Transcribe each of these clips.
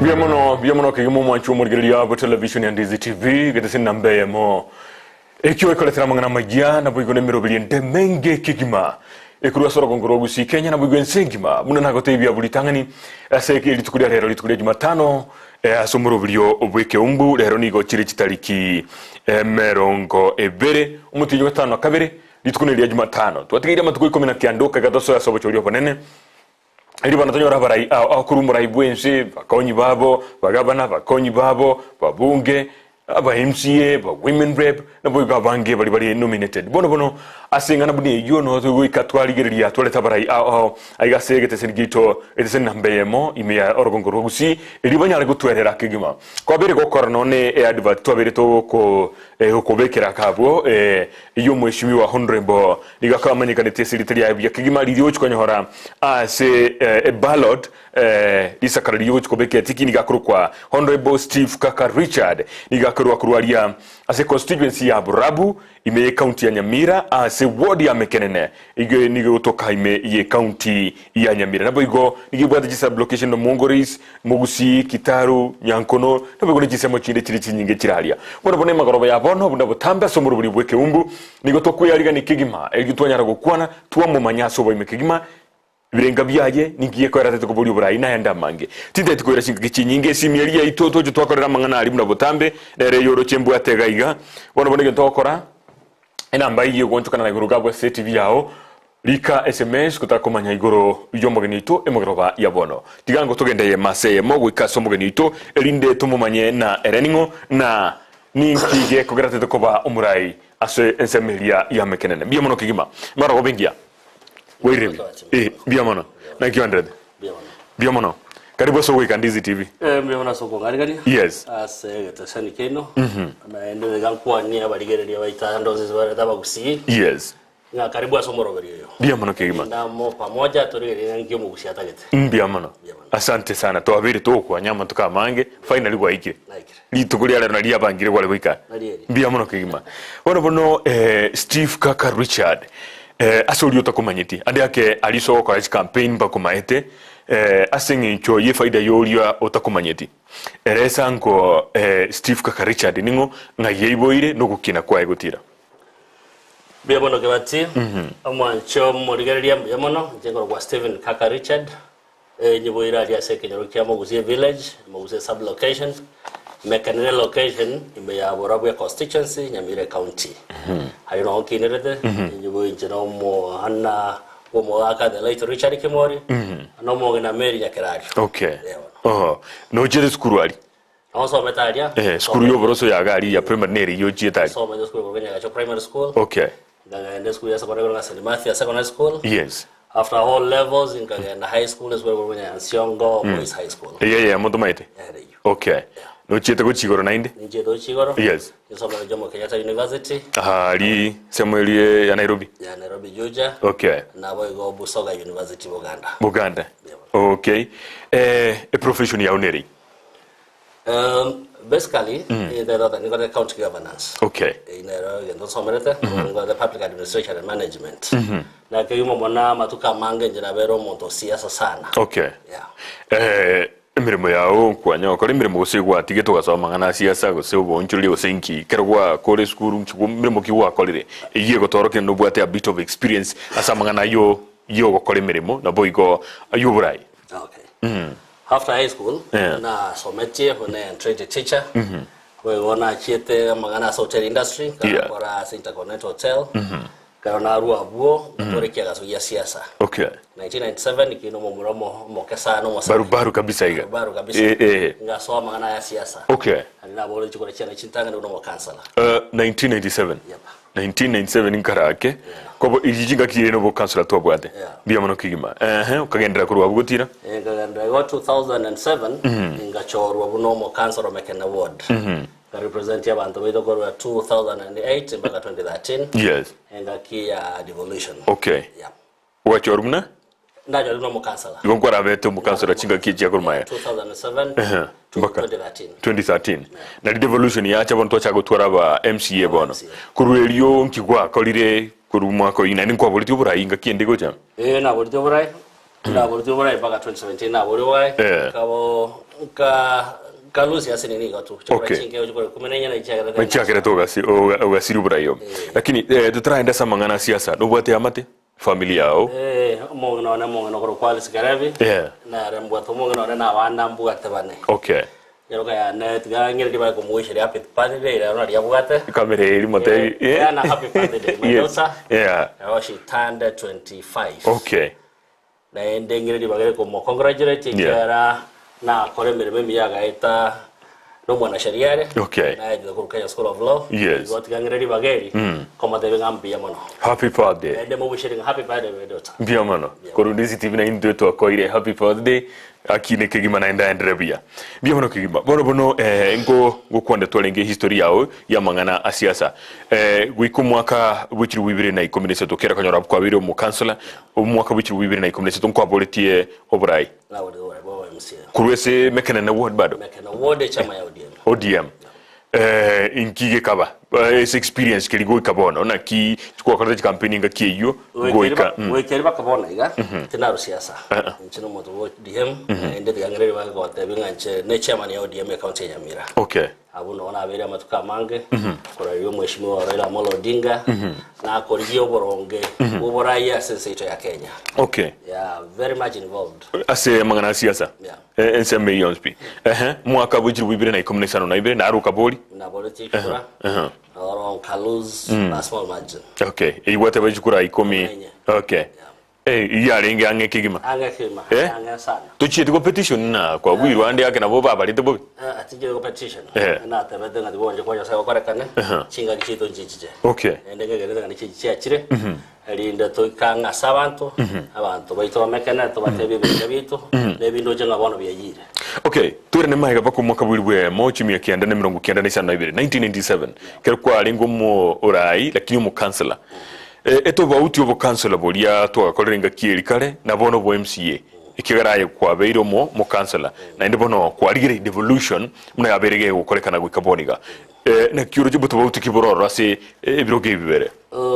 Biamono Ekeumbu mwanchu murgilia bo television ya Ndizi TV gete nambe mo ekyo ekoletera mangana majia na boigone mirobili ndemenge kigima ekuru soro gongorogu si Kenya na boigone sengima muna nagote bya bulitangani aseke litukulia rero litukulia Jumatano asomorobilio obwekeumbu rero nigo chiri chitariki merongo ebere umutinyo gatano kabere litukulia Jumatano twatigira matuko 10 kiandoka gadoso ya sobo chori oponene iri banatonyora barai akuru muraibwense bakonyi babo bagabana bakonyi babo babunge aba MCA ba women rep na boyga bange bali nominated bono asingana buni yo no to ikatwaligeria twaleta barai aiga segete senigito edesen nambeyemo imeya orogongorogusi iri banyare gutwerera kigima kwa bere gokora none advert twabere to ko okobekera kabwo iyo mweshimiwa honorable ligakamanyika netesiriti ya kigima liriyo chukonyora ase ballot isakaririyo chukobekera tikini gakuru kwa honorable Steve Kaka Richard nigakurwa kurwalia ase constituency ya Burabu ime county ya Nyamira ase ward ya Mekenene ige nigo toka ime ye county ya Nyamira nabo igo nigibwata jisa location no Mongoris Mugusi Kitaru Nyankono nabo nijisemo chinde chiri nyinge chiralia bono magoroba ya bono bunda butamba somuru buri Ekeumbu nigo tokuyaliga nikigima egitwanyara gukwana tuwa manyaso bo imekigima birenga byaye ningiye ko yaratete ko buri burayi na yanda mange tinde tikoira shinga kinyinge simyelia itoto cyo twakorera mangana ari bunda butambe rero yoro chembu ategaiga bono bonege tokora enamba yiye gonchukana na iguru gabwa CTV yao lika SMS kutakomanya igoro yomogenito emogoroba ya bono tigango togendeye maseye mogu ikaso mogenito elinde tumumanye na ereningo na ninkige kogeratete ko ba umurai ase ensemelia ya Mekenene biamono kigima mara gobengia Werevi. Biamono. Na kiwandred. Biamono. Karibu so week Ndizi TV. Biamono so ko gari. Yes. Ase tasani keno. Na ende gankwa ni abaligere ya baita ndozi zwa daba kusi. Yes. Na karibu asomoro bari yo. Biamono kigima. Na mo pamoja turigere ngemu kusi atagete. Biamono. Asante sana. Twabiri to kwa nyama tukamange finally kwa iki. Litukulia lero nalia bangire kwa lewika. Biamono kigima. Bono Steve Kaka Richard. Asori utakomanyiti ande yake aliso kwa campaign bakomaete asengi cho ye faida yoria utakomanyiti eresa ngo Steve Kaka Richard ningo nga yeiboire no gukina kwa egotira biamono kebati amwancho morigeria biamono jengo kwa Stephen Kaka Richard nyiboira ya seke nyarukia Mogusie village Mogusie sub location Mekenene location imeya Burabu constituency Nyamira county hayino hokinerede nyibo injino mo hanna wo aka the late Richard Kimori no mo na Mary Nyakerari okay no jere skuru ali also metaria skuru yo boroso ya gari ya primary yo jietari so me skuru go nya primary school okay then school ya secondary na St. Matthew secondary school yes after all levels in the high school is where we went and Siongo boys high school motomaite okay no chete ko chigoro nainde nije do chigoro yes nisoma Jomo Kenyatta University ali Samuel ya Nairobi Juja okay na boygo Busoga University Buganda okay a profession ya uneri basically the county governance okay ndo somerete the public administration and management na kayumo mona matuka mange njira bero monto siasa sana okay emirimo yao kwanya okore emirimo gusegwa tigeto gasoma ngana siasa gusebo onchuli osenki kerwa kore school mirimo kiwa kolire iye gotoroke no bwate a bit of experience asama ngana yo gokore emirimo na boigo ayuburai okay after high school na sometie hone trained teacher we wona chiete magana hotel industry kwa Intercontinental Hotel kana arua buo toreke Gia Siasa okay 1997 ikino muromo mokesa no mosa baru kabisa iga baru kabisa ngaso magana ya siasa okay na bolo chikora chana chintanga ndo mo kansala 1997 1997 inkarake kobo ijinga kire no bo kansala to bwate biamono kigima ukagendera kurwa bugutira ngagendera 2007 ingachorwa buno mo kansala Mekenene ward ka represent ya bantu bedo kwa 2008 mpaka 2013 yes ngakia devolution okay wachorumna ndaje no mo kansala ngonkora beto mo kansala chinga kije kurumaya 2007 to 2013 na devolution ya cha bonto cha gutwara ba MCA bono kurwelio nkigwa kolire kurumwa ko ina ni kwa boliti burayi ngakiende gocha na boliti burayi mpaka 2017 na boliti kabo kalusi asini ni gatu Okay. chinge ujukore kumenenya na ichagera Machakere to gasi bura yo lakini tutaraenda sama ngana siasa dobwate amate familia yao mongo na koro kwali sikarabi na rembo to mongo na wana mbugate bane okay yaroka ya net ngangere diba ko muishiri happy birthday na ria bugate kamera iri mote na happy birthday my daughter she turned 25 okay na endengere diba ko mo congratulate kera na kore mireme yaga ita no mwana shariare okay na ida ko Kenya School of Law yes what gangere diba geri koma debe ngambia mono happy birthday ende mo wishing happy birthday my daughter bia mano koro Ndizi TV na inde to akoire happy birthday akine kegima naenda endelea bia mano kegima bono ngo gukwanda twalenge history yao ya mangana asiasa gwiku mwaka wichiri wibire na 13 kera kanyora kwa wiro mu councilor mwaka wichiri wibire na 13 kwa boletie obrai na wode bo MC kurwese Mekenene ward bado Mekenene ward chama ya ODM inkige kaba experience kiligo kabona na ki kwa kwa campaign nga kiyo goika we bakabona iga tinaru siasa nchino moto ODM ende ngangere bago tabinga nche ne chairman ya ODM account ya Nyamira okay abuno ona abere amatuka mange kora yo mheshimiwa Raila Amolo Odinga na akoriyo boronge uboraya sense ya Kenya okay very much involved ase mangana siasa ense millions pi mwaka bujiri wibire na 15 na ibire na aruka boli na politics kura or kaluz na small margin okay iwate bajukura 10 okay yarenga ange kigima anga sana tuchite competition na kwa wiru ande yake na boba balite bobi atije competition na tabete ngati bonje kwa yasa kwa rekane chinga kichito njijije okay endenge gereza ngani chichi achire alinda to kanga sabantu abantu baito Mekenene to batebi bitu nebindo jenga bono byayire okay turi ne mahiga bako mwaka bwirwe mochi mia kianda ne 1997 kerwa alingo mu orai lakini mu councilor eto bauti obo councilor bolia to akorenga kieri kare na bono bo MCA ikigaraye kwa beiro mo councilor na inde bono kwa rigire devolution muna yaberege gukorekana gwikaboniga na kiuro jibuto bauti kibororo ase ebiroge bibere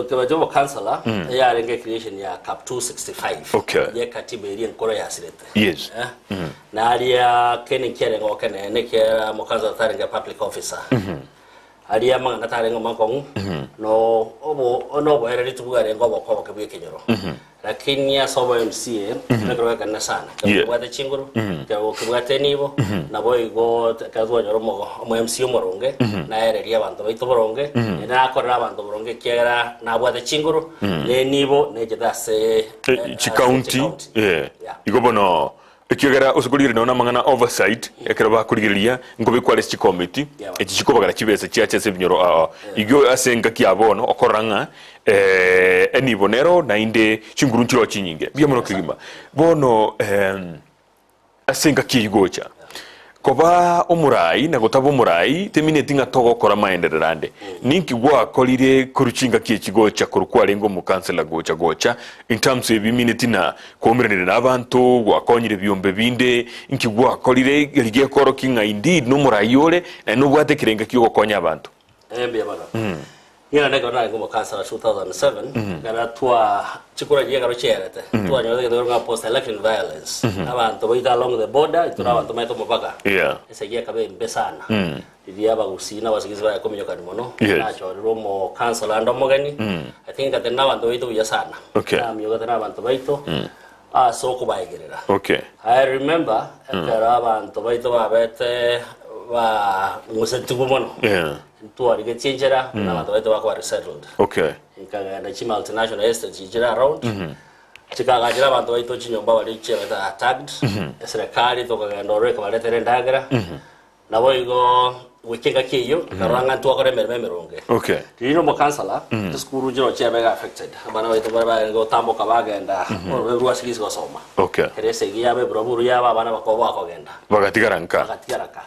keba jobo councilor ya renge creation ya cap 265 okay ye katiba iri nkoro ya sirete yes na alia kene kere ngokene ne kera mo councilor taringa public officer alia manga taringa makong no obo ono bo era litubugare ngobo ko ke bikenyoro lakini ya sobo MCA nekro kana sana kwa chinguru kwa kubate nibo na boy go kazwa nyoro mo MCA moronge na ereria abantu baito boronge na akora abantu boronge kera na bwate chinguru ne nibo ne jedase county igobono ekigera usukulire na mangana oversight ekera bakurigiria ngobe quality committee ekikobagara kibese kyache sebinyoro igyo asenga kyabono okoranga enibonero na inde chinguru nchiro chinyinge byamono kigima bono asenga kigocha koba omurai na gotabo omurai temineti nga togo kora maendererande ninki gwa kolire kuruchinga kigocha kurukwarengo mu councilor gocha in terms of minute na komerenere nabantu gwakonyire byombe binde inki gwa kolire ligiye koro kinga indeed no murai yole no bwate kirenga kiyo konya abantu byabaga yena nego na ngo councilor 2007 gara twa chikura je garo cherete twa nyoze ngo post election violence abantu boita along the border tuna abantu maito mupaka ese giye kabe mbesana ndiya bagusina basigize ba kominyo kani mono nacho romo councilor ando mogani I think that na abantu boito buya sana na myo gata na abantu boito so ko baigirira I remember kara abantu boito babete ba musetugo mono tu ari getchenjera na watu wetu wako resettled nkaga na chima multinational estate jira around chikaga jira watu wetu chinyomba wali chera tagged serikali to kaga ndore kwa letere ndagra na boigo wikinga kiyo karanga tu akore meronge dino mo councilor skuru jiro chebe affected bana wetu bara ngo tambo kabagenda ruwa sigisi gosoma kerese giyabe broburu yaba bana bakoba akogenda bagatigaranka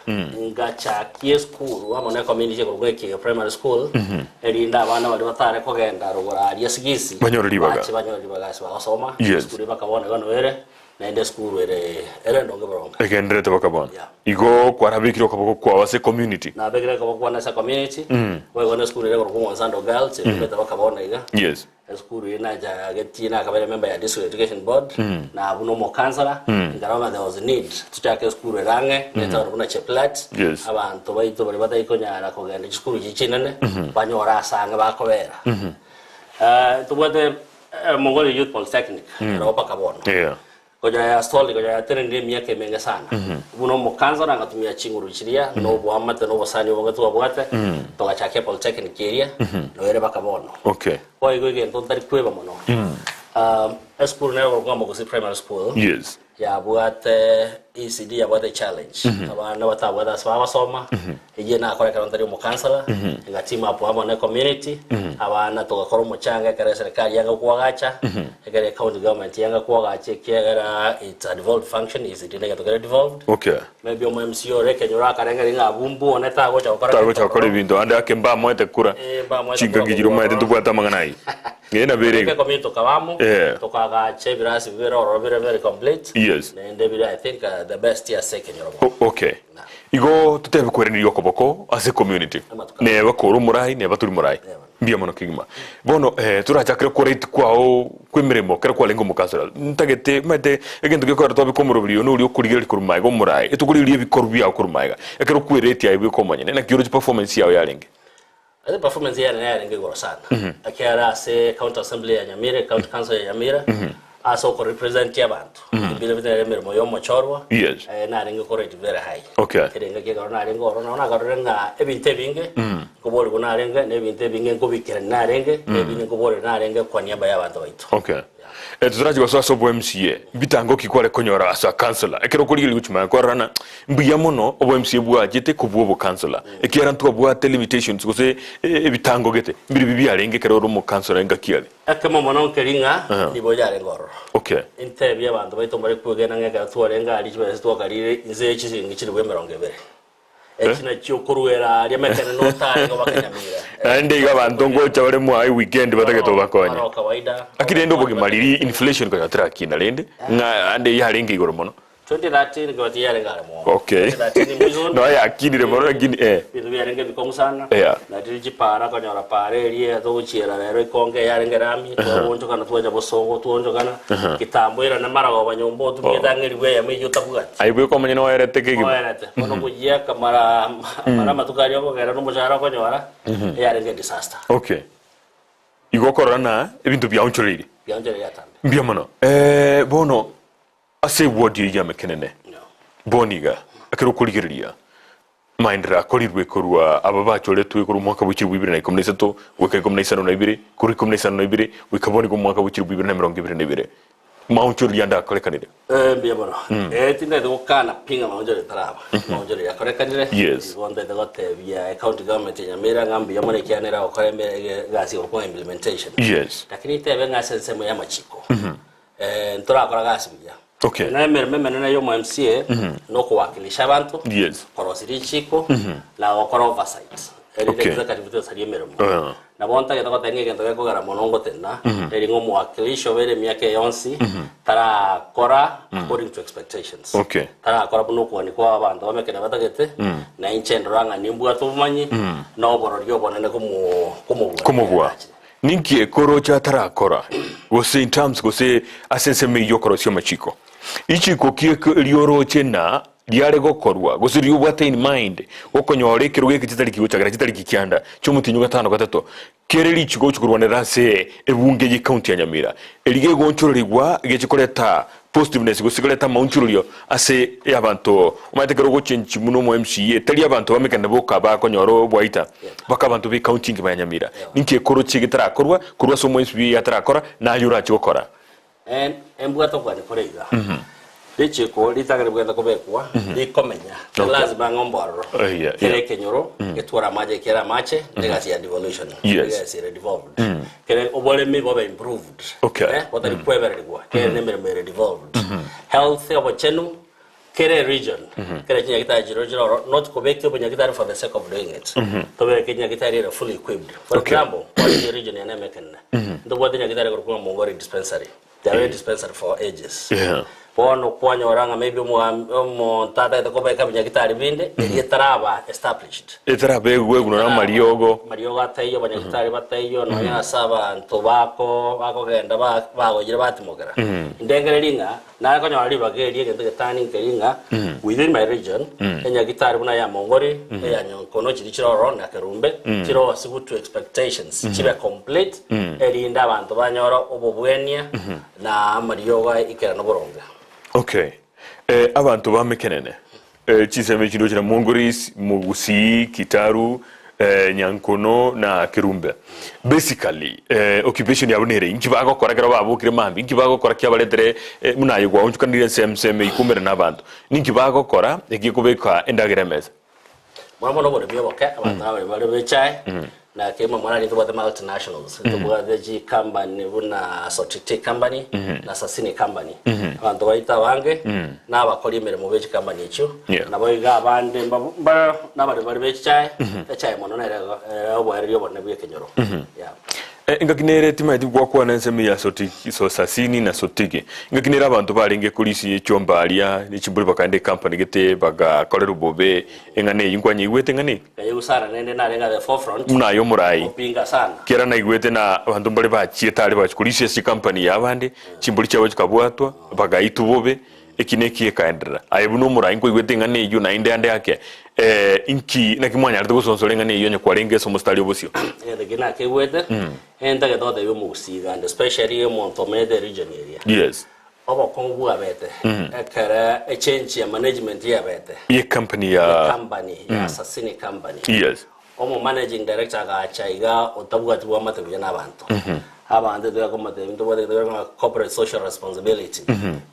ngacha kies skuru amone community ko gweki primary school erinda bana bali batare kogenda rugora ari sigisi banyori baga gosoma skuru bakabone gono were na ende school ere ndonge boronga ekendre to bakabona igo kwarabikiro kaboko kwa wase community na begere kaboko kwa nasa community we gona school ere ko Nsando girls ebe to bakabona iga yes school ina ja geti na kabere member ya district education board na abuno mo councillor ngarama there was a need tutake school range neta rubuna cheplat abantu baito bari batayikonyara kugenda school gichinane banyora asanga bakobera tubwate Mongoli Youth Polytechnic ro bakabona koja ya stoli koja ya terende miaka menga sana buno mo councillor ngatumia chinguru chiria no bo amate no bosani bo gatu abwate to gachake Polytechnic area no ere bakabona kwa igo igen to tari kweba mono school na ko ngamo ko primary school yes ya buate ECD ya buate challenge abana batabwata sawa soma ije na akora karantari mu councillor ngatima hapo amo na community abana to gakora mu changa kare serikali yanga kuwagacha kare county government yanga kuwagacha kera it's a devolved function ECD na to get devolved maybe o MCO reke nyora karenga ringa bumbu oneta gocha okora bindo ande akemba moete kura chinga gijiro moete tubwata manganai ngena berega community to kawamo to kagache birasi bibera or very complete yes and I think the best year second igo tutebe kwereni yokoboko as a community ne bakoro murai ne baturi murai mbia mono kigima bono turachakira koreit kwao kwemeremo kera kwa lengo mukasara ntagete mate egento gekora tobi komurobiri no uri okurigeri kurumai go murai etukuririe bikorubia kurumaiga ekero kwereti ayibe komanyene na kiro performance yao yarenge the performance ya yarenge goro sana akera se county assembly ya Nyamira county council ya Nyamira aso ko represent ya bantu bile bile mermo yo mochorwa na ringo ko rate very high kirenga ke garo na ringo ro na garo renga ebinte binge ko boli ko na renga ne ebinte binge ko bikira na renge ebinte ko boli na renga kwa niaba ya bantu baitu tuzaraji kwa so bo MCA bitango kikwale konyora asa councillor ekero kuri guchima ko rana mbuya mono obo MCA bwa jete ko bwo councillor ekera ntu bwa limitations ko se bitango gete mbiri bibi arenge kero ro mo councillor ngakiyale akama mono keringa ni bojare ngoro inte bya bantu baito muri kugena ngega tuwarenga ali chibese twakarire inze ekisingi kiri bwe 20 ekina cyokuruera ali Mekenene no tari ngo bakanyamira ande iga bantu ngo chabare mu ai weekend batageto bakonya akire ndo bogi maliri inflation ko yatra kina lende nga ande yarenga igoro mono 2013 ngo tiyarenga mo 2013 no ya akini re mono akini bidu yarenga bikomu sana na diriji para ko nyora pare rie to uchira rero ikonge yarenga rami to wonjo kana tuwaja bosongo tuwonjo kana kitambwira na mara wa nyombo tumyedangeri we ya mejo tabugat aibe ko manyino erete kegi mono kujia kamara mara matukari ko gara no mojara ko nyora yarenga disaster igo korana ebintu byaunchoriri yatambe mbia mono bono ase wodi ya Mekenene boniga akero kurigiria mindra korirwe korwa ababa choletwe koru mwaka wikiri 2013 weka 2012 kuri 2012 wikaboni ko mwaka wikiri 2022 maunchuri yanda korekanire mbia bono tinda do kana pinga maunchuri taraba maunchuri ya korekanire wonde de gote via county government ya Nyamira ngambi ya mone kianera okoreme gasi ko implementation lakini tebe ngasense mo ya machiko ntora kora gasi bya na Mekenene yo MCA no kuwakilisha abantu korosiri chiko la okora oversight executive sari mermo na bonta ke to tenge ke to gara monongo tena eringo muwakilisho bere miaka yonsi tara kora according to expectations tara kora buno ko ni ko abantu Mekenene batagete na inchendo ranga nimbu atumanyi no bororio bonene kumubwa ninki koro cha tara kora gose in terms gose asense me yokoro sio machiko ichiko kie lioro chena liare gokorwa gose riubate in mind okonyore kiruge kitari kigochagara kitari kikyanda cyumutinyo gatano gatatu kereri ichigo chukurwanera se ebunge ye county ya Nyamira elige gonchorerwa gechikoreta positiveness gosikoleta maunchurio ase yabantu umatekero gochenchi muno mu MCA tali abantu bamekana boka bakonyoro bwaita baka abantu be counting ba Nyamira ninke koro chigitara korwa kurwa so mu MCA yatarakora na yura chokora embwato kwa nikorega Dichi ko litagere bwenda kubekwa ikomenya lazima ngomboro kere kenyoro etwara maje kera mache legacy ya devolution legacy ya devolved kere obole mi bobe improved what are kwebere gwa kere nemere devolved health obochenu kere region kere kinya kita jiro not kubekyo bonya kita for the sake of doing it to be kinya kita fully equipped for example kwa region ya Mekenene ndo bodenya kita ko kwa Mongori dispensary they are dispensary for ages. Yeah. Pono kwanyo oranga maybe mo tata ito ko ba kabinya gitari binde yetaraba established. Yetaraba egweguna na mariogo atayo banya gitari batayo no ya saba ntobako bako genda bago gira batimogera. Ndengere linga na ko nyali bageri gende tani ngelinga within my region enya gitari buna ya mongori ya nyokono chirichiro ron na kerumbe chiro wasibu to expectations chibe complete erinda abantu banyoro obobwenia na mariogo ikera no boronga. Okay. Abantu ba Mekenene. Chiseme chindo china Mongoris, Mugusi, Kitaru, Nyankono na Kirumbe. Basically, occupation ya bunere inkibago kora kera babo kire mambi inkibago kora kya baletere munayo gwa unchukandire seme ikumere nabantu. Ninkibago kora ekikubeka endageremeza. Mwana no bore byoboka abantu bari bechay na kema mwana ni tuwa the multinationals tuwa the G company buna Sotite company na Sasini company abantu baita bange na abakora imirimo beje company icho na boyiga abande na bari bechay echay mono na obwari yobone bwe kenyoro yeah. Ngakinere timaiti kwa kwa nsemi ya Sotiki so Sasini na Sotiki ngakinere abantu baringe kulisi echombalia nichimburi bakande company gete baga kolero bobe engane yinkwanye igwete ngane kayusara nende narenga the forefront munayo murai opinga sana kera na igwete na abantu mbali bachietali bachikulisi esi company yabande chimburi cyawe kikabwatwa baga itubobe ekineki ekaendera ayibuno murai ngo igwete ngane iyo na inde ande yake inki nakimwanya ariko sonsore ngane iyo nyakwarenge so mustali obosio gina kewete enda ke tote yo musiga and especially yo Montomede region area. Yes. Obo kongu abete ekara a change ya management ya abete ye company ya Sasini company. Yes. Omo managing director ga chaiga otabuga tuwa matabuya nabantu abantu de ko mate into what they corporate social responsibility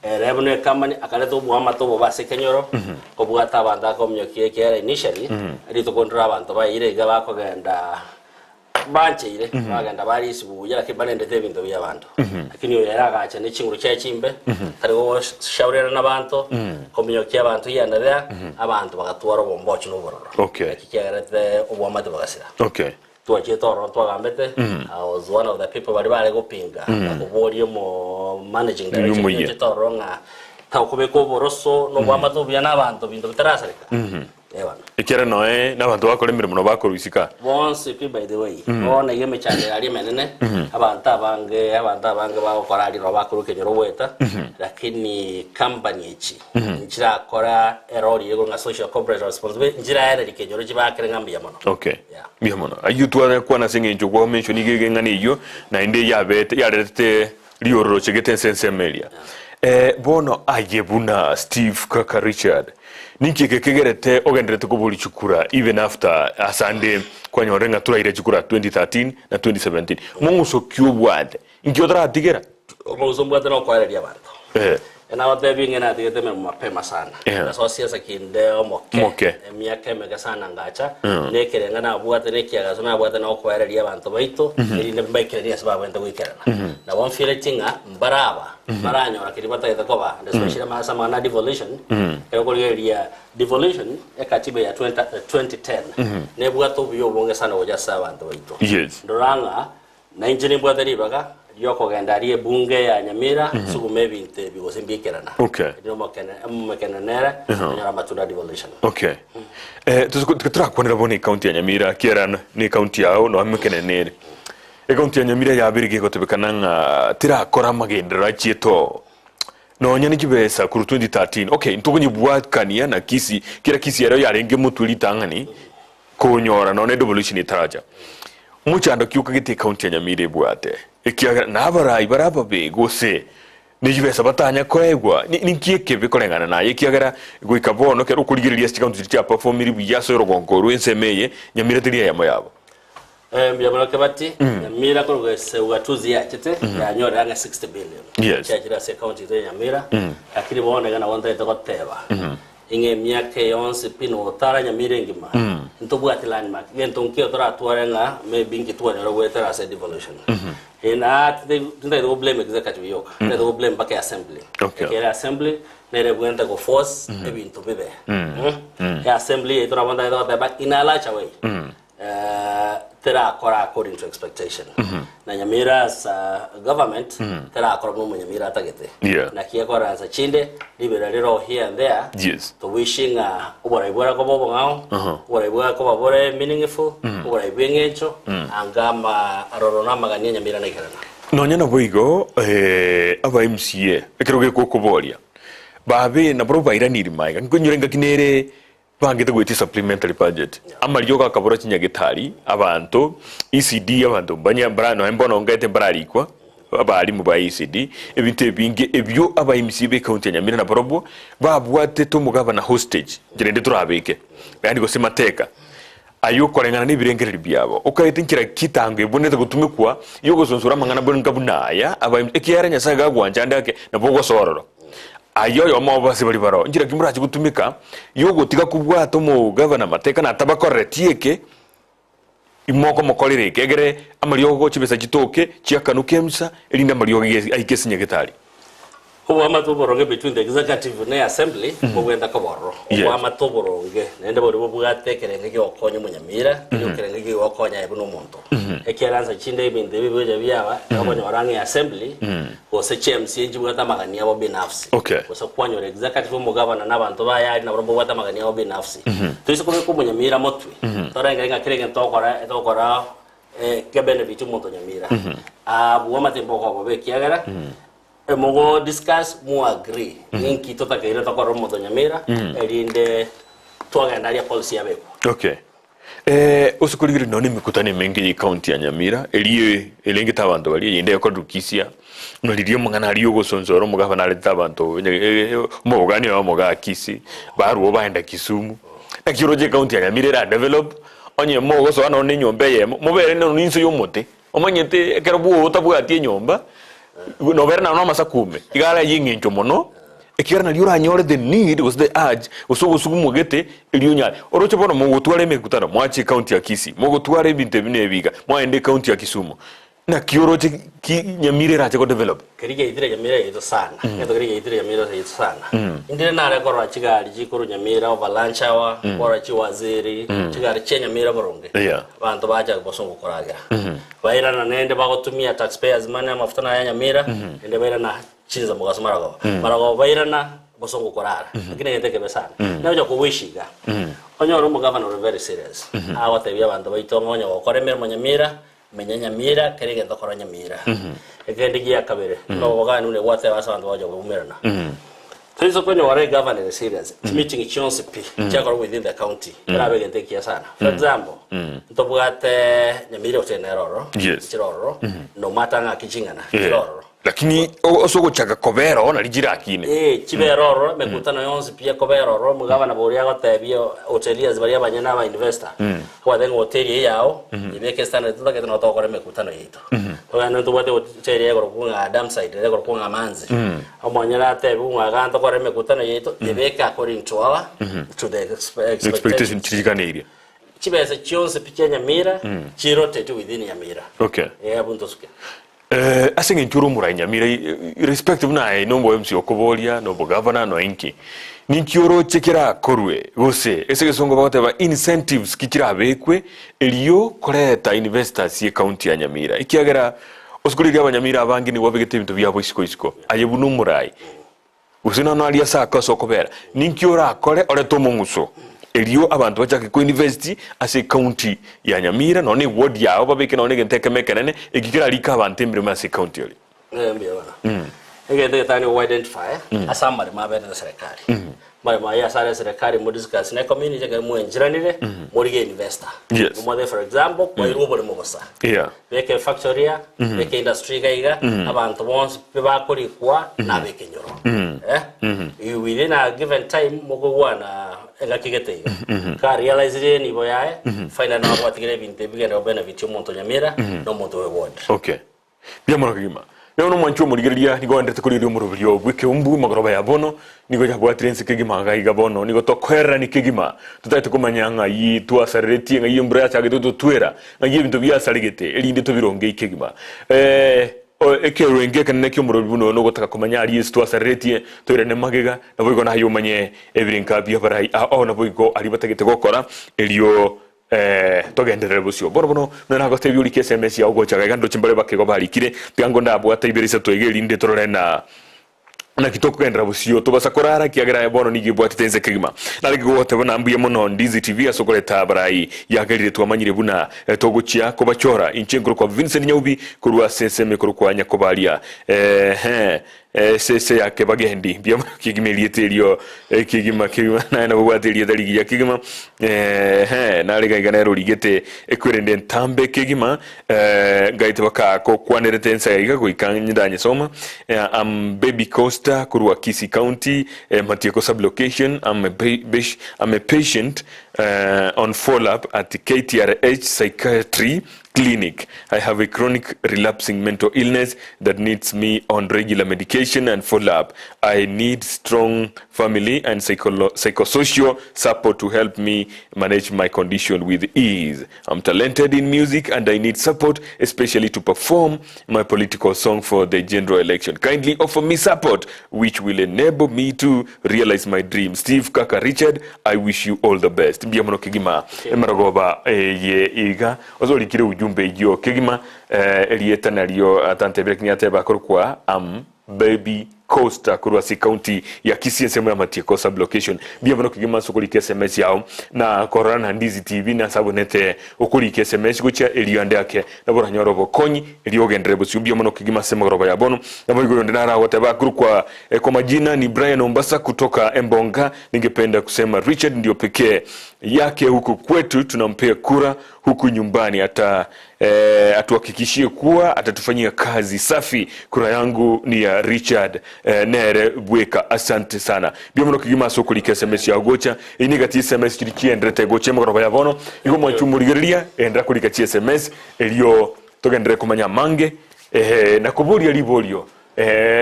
revenue company akale to bwa mato base kenyoro ko bwa tabanda ko myokie kera initially ari to kontra abantu ba ire ga bako genda banche ile bagenda bari sibuya kibanende te bintu by'abantu lakini yo yaraga cyane chinguru cya chimbe tari go shaurera n'abantu ko myokie abantu yanda there abantu bagatwara bombocho n'ubororo okay kikerete obwamate bagasira okay tuachitoro twagambete I was one of the people bari go pinga akubori mo managing director chitoro nga takubeko boroso no bwamato bya n'abantu bintu bitarasarika ekera noe n'abantu bakora imirimo no bakorwisika once by the way ona yeme cyane ari menene abantu abange bakora ari robakuruke nyoro weta lakini company ichi njira akora error yego nga social corporate responsibility njira era rikenyoro kibakere ngambi yamono okay yamono ayutwa kwa na singe njo kwa mention igege ngani iyo na inde yabete yarete lioro chegete sensemelia bono ayebuna Steve Kaka Richard ninki kegerete ogendrete ko buli chukura even after asande kwa nyorenga turaire chukura 2013 na 2017 munguso kyubwade inkiodra atigera munguso mbwade no kwa area abantu na wate binge na tigete mapema sana na so siasa kinde omoke miaka mega sana ngacha nekerenga na bwate nekiaga na bwate no kwa area abantu baito ine mbekere sababu ndo wikerana na one feelinga mbaraba maranyo akiribata itakoba especially masa mana devolution ko area devolution ekatiba ya 2010 ne bwato biyo bonge sana oja sawa ndo baito yes ndoranga na injini bwate ribaga yoko gendarie bunge ya Nyamira sugume binte because imbikerana okay no Mekenene nyara matunda devolution okay tutra kwanira boni county ya Nyamira kierana ni county yao no Mekenene county ya Nyamira ya birige ko tebekana tira kora magendera chieto no nyani kibesa kuru 2013 okay ntugonyi bwakania na kira kisi yaro yarenge mutuli tangani konyora no ne devolution itaraja muchando kyuka gite county ya Nyamira bwate ekiaga nabarai baraba begose nijibesa batanya koegwa ninkieke bikorengana na ekiagara gwikabono kero kurigiriria county ya performiri biyaso rogongoru ensemeye Nyamira tiria ya moyabo mbiyabona kabati Nyamira ko gwese watuzi yachete ya nyora anga 60 billion yes chajira se county ya Nyamira akiri bona gana wonda itagoteba inge miake yonse pino tara Nyamira ngima ntobwati landmark ngento nkio tora atwarenga maybe ngitwa ro wetera se devolution ina tinde do blame executive yoka tinde do blame back assembly okay assembly nere gwenta go force maybe into bebe ya assembly tora wonda ito ba inala chawe tera akora according to expectation. Na Nyamira as government tera akora mu Nyamira atagete. Na kia kora as a chinde libera little here and there. Yes. To wishing ubora ibora ko bobo ngao. Ubora ibora ko babore meaningful. Ubora ibwengecho angama arorona magania Nyamira na ikarana. Nonyana boigo aba MCA ekiroge kokoboria. Babe na bro bairani rimaiga nkonyorenga kinere bangite gwiti supplementary budget amaryo kakabura kinyagitari abantu ECD abantu banyambrano embono ngete brarikwa abali mu ba ECD ebinte binge ebyo aba MC be county Nyamira na Borobo babwate to mugaba na hostage gerende turabeke bandi go semateka ayo korengana nibirengereri byabo ukayitinkira kitange bonete gutumikwa yo gusonsura mangana bonga bunaya aba ekiyara nyasaga gwanjandake na bogo sororo ayo yo mabasi bali baro ngira kimura kigutumika yo gotiga kubwato mu governor mateka na tabakoretieke imoko mokolire kegere amaliyo go chibesa kitoke chiakanuke msa elinda maliyo aikesi nyagitari Uwa matoboroge between the executive na assembly bogenda kaboro uwa matoboroge nende bori bugate kerenge okonye mu Nyamira yo kerenge okonya ebuno muntu ekeranza chinde ibinde bibeje byaba abonye orange assembly ose CMC njibugata magani abo binafsi ose kwanyora executive mu governor nabantu bayari na bogata magani abo binafsi twise ko mu Nyamira motwe torenga kerenge tokora kebene bitu muntu Nyamira uwa matembo ko bekiagara Mogo discuss mu agree inki totakaira takoro moto Nyamira elinde twagandaria policy yabeko usukurigiri none mikutane mengi ya county ya Nyamira eliye elenge tabantu bali yinde yakodukisia nolirio mangana aliyo gosonzoro mugava na leta abantu mugani wa muga kisi baruo baenda Kisumu akiroje county ya Nyamira ra develop onye mogo so ana oni nyombe ye mubere no ninso yomote omanyete ekerobu otabwatie nyomba no verna no masakume igala yingincho mono ekirana liura nyore the need was the urge usugumugete ilionya oroche bono mugutware mekutana mwachi county ya Kisi mugutware binte binebiga mwaende county ya Kisumu na kioroche Nyamira rache ko develop kerige idire Nyamira yeto sana eto kerige idire Nyamira yeto sana indire nare ko rachigali jikuru Nyamira ovalanchawa ora chiwaziri chigari Nyamira boronge bantu bacha bosongo koragira bairana nende bagotumia taxpayers money amafutana ya Nyamira ende bairana chinza mugaso marago bairana bosongo korara lakini yeteke besana najo ko wishiga onyo mu governor very serious awatebya bantu baitongonya gokoremera mu Nyamira menya Nyamira kerege ndokora Nyamira egende giya kabere no bogani ule wate basandu baje kumerana Tuizo kwenye wale governor serious meeting chionse pi chakora within the county rabe gente kia sana for example ntobugate Nyamira oteneroro chiroro no matanga kichingana chiroro lakini osogo chaka kobero na lijira akine chiberoro mekutano yonse pia kobero mugaba na boria gotebio hoteliers bari abanyana ba investor kwa dengo hoteli yao ibeke standard tutake tunatokora mekutano yito ogana ntubate hoteli yego kunga dam site yego kunga manzi amanyana tebu ngaganta kora mekutano yito ibeke according to our to the expectation chigane area chibese chionse pia Nyamira chirote to within Nyamira abunto suke asinge nturo murai Nyamira irrespective na nombo MC okobolia nombo governor no inki ninkioro chekera korwe gose esege songo bateba incentives kikira bekwe eliyo koreta investors ye county ya Nyamira ikiagera osukuriga abanyamira abangi ni wabegete bintu byabo isiko ayebuno murai usina no aliya saka sokobera ninkiora akore ore tomunguso eliyo abantu bachake ko university ase county ya Nyamira none ward yao babeke none genteke Mekenene egikira lika abantu mbere ma se county oli mbiya bana egende tani identify asamba mabere na serikali mara maya sare serikali mo discuss na community ga mo engineer mo rig investor mo for example ko irubo le mogosa beke factory beke industry ga abantu bonse ba kuri kwa na beke nyoro within a given time mo go wana engakigete ka realize ni boyae final na kwa tigere binte bigere benefit mo to Nyamira no mo to reward bia mo kigima Yono mwancho murigeria nigo ndete kuri rio murubyo Ekeumbu magoroba ya bono nigo jabwa trense kigima ga igabono nigo tokwera ni kigima tutayite kumanyanga yi tuasareti nga yimbura ya chage tutwera nga yibintu bya saligete elinde to bironge ikigima ekerenge kanne kyo murubyo no gotaka kumanya ari tuasareti toirene magega na boigo na hayumanye ebirinka bya barai na boigo ari batagete gokora elio togenderere bucio bono na gote biuri ke SMS ya ugo chaga gando chimbale bakego balikire piango ndabo ataibirisa twegerinde torore na kitoko kendra bucio tubasa korara kiagera bono nigibwati tenze kigima naligi gote bona ambuye muno Ndizi TV asokoleta barai yagerire twamanyire buna toguchia kobachora inchenguru kwa Vincent Nyaubi kurwa seseme kurwa nyakobalia sese yake bagendi bia kigimelietelio kigima na bwatelia daligi ya kigima nalega iganero ligete ekwerende ntambe kigima gaite baka ko kwaneretensa yiga kuikanyidanye soma am baby Costa kurwa Kisi County Matieko sublocation I'm a patient on follow-up at the KTRH psychiatry clinic. I have a chronic relapsing mental illness that needs me on regular medication and follow-up. I need strong family and psychosocial support to help me manage my condition with ease. I'm talented in music and I need support, especially to perform my political song for the general election. Kindly offer me support, which will enable me to realize my dream. Steve Kaka Richard, I wish you all the best. Mbiamono kigima emaragoba ye iga ozoli kire ujumbe yo kigima elieta nalio atantebere kinyateba korwa baby Costa kurwa si county ya Kisii sehemu ya Matieko sublocation biamono kigima sokoli SMS yao na korana Ndizi TV na sabonete okoli SMS gucha eliande yake na bora nyorobo konyi eliogendere busi biamono kigima sema roba ya bono na mwigo ndara wataba kurwa kwa majina ni Brian Ombasa kutoka Embonga. Ningependa kusema Richard ndio pekee yake huku kwetu tunampea kura huku nyumbani atuhakikishie kuwa atatufanyia kazi safi. Kura yangu ni ya Richard Nere Bweka. Asante sana biamono kigima sokoli SMS ya gocha inigati SMS kirikie ndrete gocha mugoroba ya bono iko mwachumurigeria endra kuri SMS elio togendere kumanya mange na kuburia libolio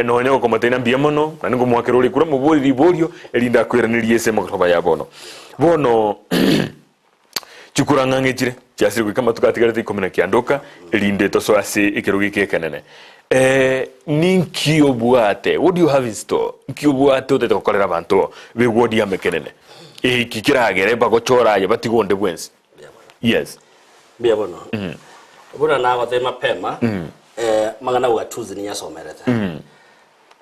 no nyako komatena biamono na ngo mwakero likura muburi libolio elinda kweranirie mugoroba ya bono chukuranga ngejire cyasirwe kama tukatigarete ikomena kiandoka elinde toso ase ikirugi kekenene ninkio buate. What do you have in store? Nkio buate utete kokorera abantu be wodi ya Mekenene kikiragere bagochora ya batigonde bwensi. Yes bia bono buna nago tema pema magana ugatuzi ni yasomerete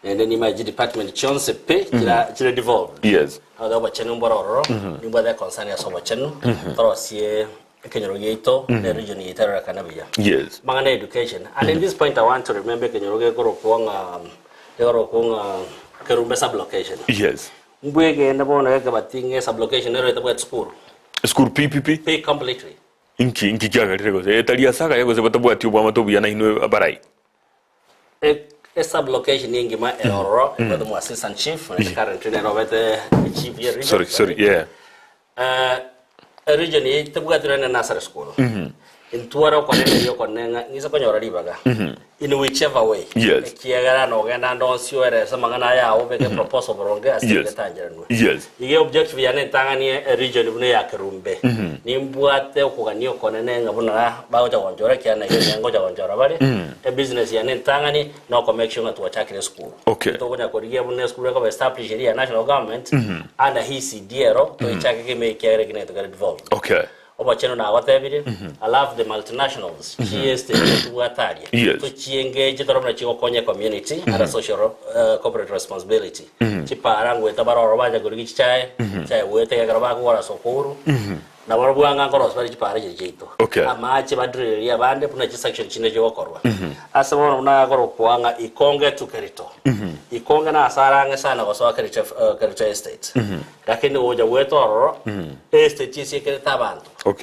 ni my department chonse pe kira devolved. Yes ado bachenu mbororo ni bada concern ya so bachenu toro sie Kenyoroge ito the region itara kanabia. Yes Magana education and in this point I want to remember Kenyoroge koro kuanga kerumbe sublocation. Yes Mbwege ndabona ga batinge sublocation ero itabu at school PPP pay completely inki kyaga rego etalia saka yego se batabu ati obwa matobu yana ino abarai sublocation nyingi ma error with the assistant chief and the current trainer of the chief here. Sorry yeah region itabu ati na nursery school in tuara kwa nene yo konenga ngisa konyora libaga in whichever way kiagara no genda ndonsio ere samangana ya obeke proposal boronge asike tangerano ige objective ya netangani region bune ya Kirumbe ni mbwate okuganio konene ngabuna bawo cha konjora kiana yengo cha konjora bale e business ya netangani no connection at wachakire school to gonya korigia bune school ko establish area national government under his DRO to chake kime kiagere kine to get involved Obacheno na watebiri I love the multinationals GST tuwatari to chiengage torobna chigo konye community and social corporate responsibility chiparangu etabaro robaja gurigi chai wete ya garaba ko sokuru na barbuanga ngoros bari chipare jito amache badri ya bande puna chi section chine jo korwa asabona una goro kuanga ikonge to kerito ikonge na asaranga sana kwa sawa kerito estate lakini oja weto estate chisi kerita bantu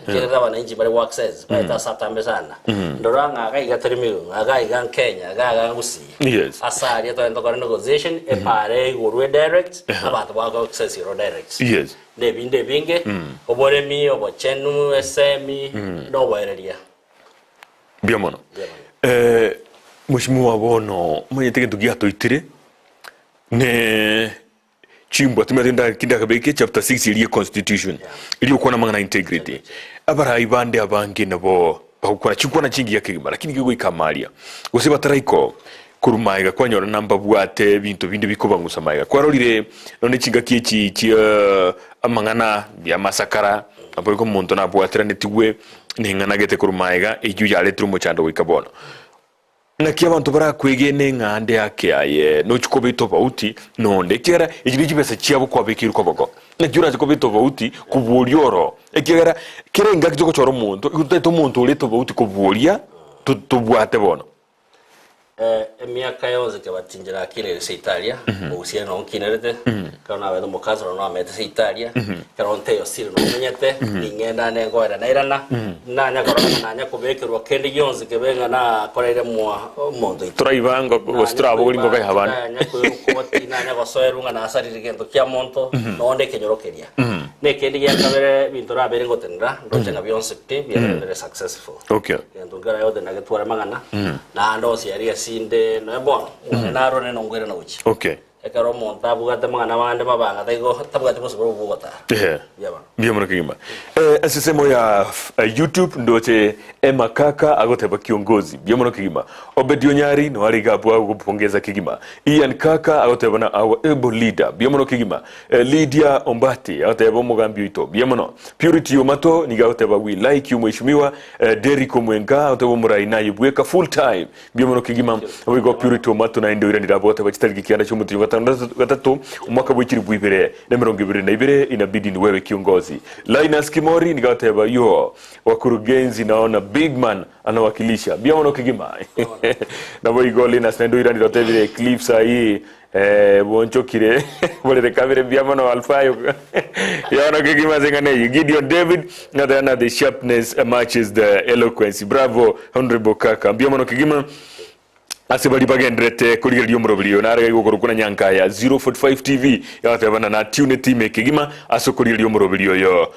kerita bana inji bari work says baita satambe sana ndoranga aga termigo aga Kenya aga usi asari to endo kwa negotiation e pare gurwe direct abantu bago access ro direct Debinde binge obore mi obochenu esemi no waereria biamono mheshimiwa bono mwenye tugia toitire ne chimbo tumeenda kinda kabeke chapter 6 iliyo constitution iliyo kuwa na mangana integrity abara ibande abange nabo bakukora chikwana chingi yake lakini kigo ikamalia guseba taraiko kurumaiga kwanyora namba bwate bintu bindi bikobangusa maiga kwarorire none chinga kieci amangana ya masakara apo ko muntu na bwatira netiwe ninganagete kurumaiga iju yale trumo chando wikabono na kia bantu bara kwegene ngande yake aye no chikobe tofauti no ndekera ijiri jibese chiabo kwa bekiru kobogo na jura chikobe tofauti kubulioro ekera kirenga kijoko choro muntu ikuteto muntu ule tofauti kubulia tubwate bono miaka yonze ke batinjira kile se Italia usiana no kinerete kana wedo mukazo no amete se Italia kana onte yo sire no menyete ningenda ne goera na irana nanya korona nanya kubekirwa kende yonze ke benga na koreire mu mondo traivango go strabo lingo kai habana nanya ko nanya go soerunga na asari gento kia monto no onde ke nyorokeria ne kende ya kabere bintora berengo tendra ndo chenga bionse te very successful okay ndo gara yo de na getwara mangana na ndo si aria sinde no bono na ro ne no ngwere no uchi okay ekaro monta bugata mangana bande mabanga taigo tabugata muso bugota yaba biamona kigima asisemo ya YouTube ndoche Kaka agoteba kiongozi biamona kigima Obedio Nyari no ali gapo kupongeza kigima Ian Kaka agoteba na our able leader biamona kigima Lydia Ombati agoteba mugambi ito biamona Purity Omato ni agoteba we like you mheshimiwa Derrick Omwenga agoteba muraina yibweka full time biamona kigima we go Purity Omato na ndio irani agoteba chitaliki kianda chomutu gatatu umwaka bwikiri bwibere na 2022 inabidi ni wewe kiongozi Linus Kimori nigateba yo wakurugenzi naona big man anawakilisha biamono kigima na boigo Linus ndio irani rotevire clips hii boncho kire bole kamera biamono alfayo yaona kigima zengane Gideon David na the sharpness matches the eloquence bravo honorable Kaka biamono kigima asibali bagendrete kuri ryo murobiriyo nare gukora kuna nyanka ya 045 TV yatabana na tune team kigima asokuri ryo murobiriyo yo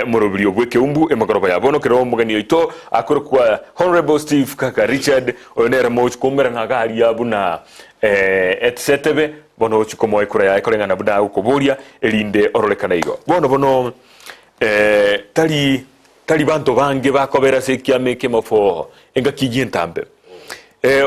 murobiriyo bwekembu emakoroba yabono kero mugani ito akora kwa honorable Steve Kaka Richard onera moch komera nagari yabuna etc bono chikomo ekura ya ekorenga na buda ukoboria elinde orolekana igo bono tali bantu bange bakobera sekiame kemofo enga kijentambe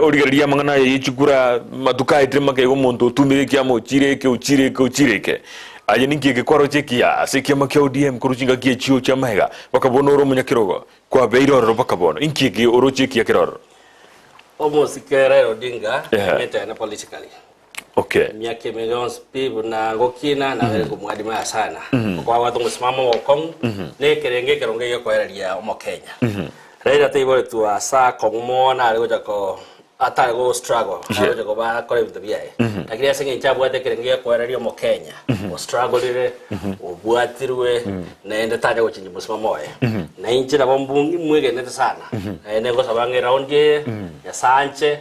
origaria mangana yichukura matuka itrema ke umuntu tumire kiamo uchireke aje ninki ke kwaro chekia sekiama ke ODM kuruchinga kie chio cha mahega bakabona oro munyakirogo kwa beiro ro bakabona inki ke oro chekia kiroro almost kera Odinga meta na politically okay miaka megons pibu na ngokina na wele kumwadima sana kwa watu msimamo wa Kong ne kerenge keronge yo kwa ya omo Kenya Raila taibo tu asa komona alikuja ko atari go struggle alikuja ko ba kore bitabia lakini asinge chabu ate kerenge kwa radio mo Kenya o struggle ile o buatirwe na ende taja go chinji musimamo na inchi na bombungi mwege nete sana ene go sabange round ya Sanche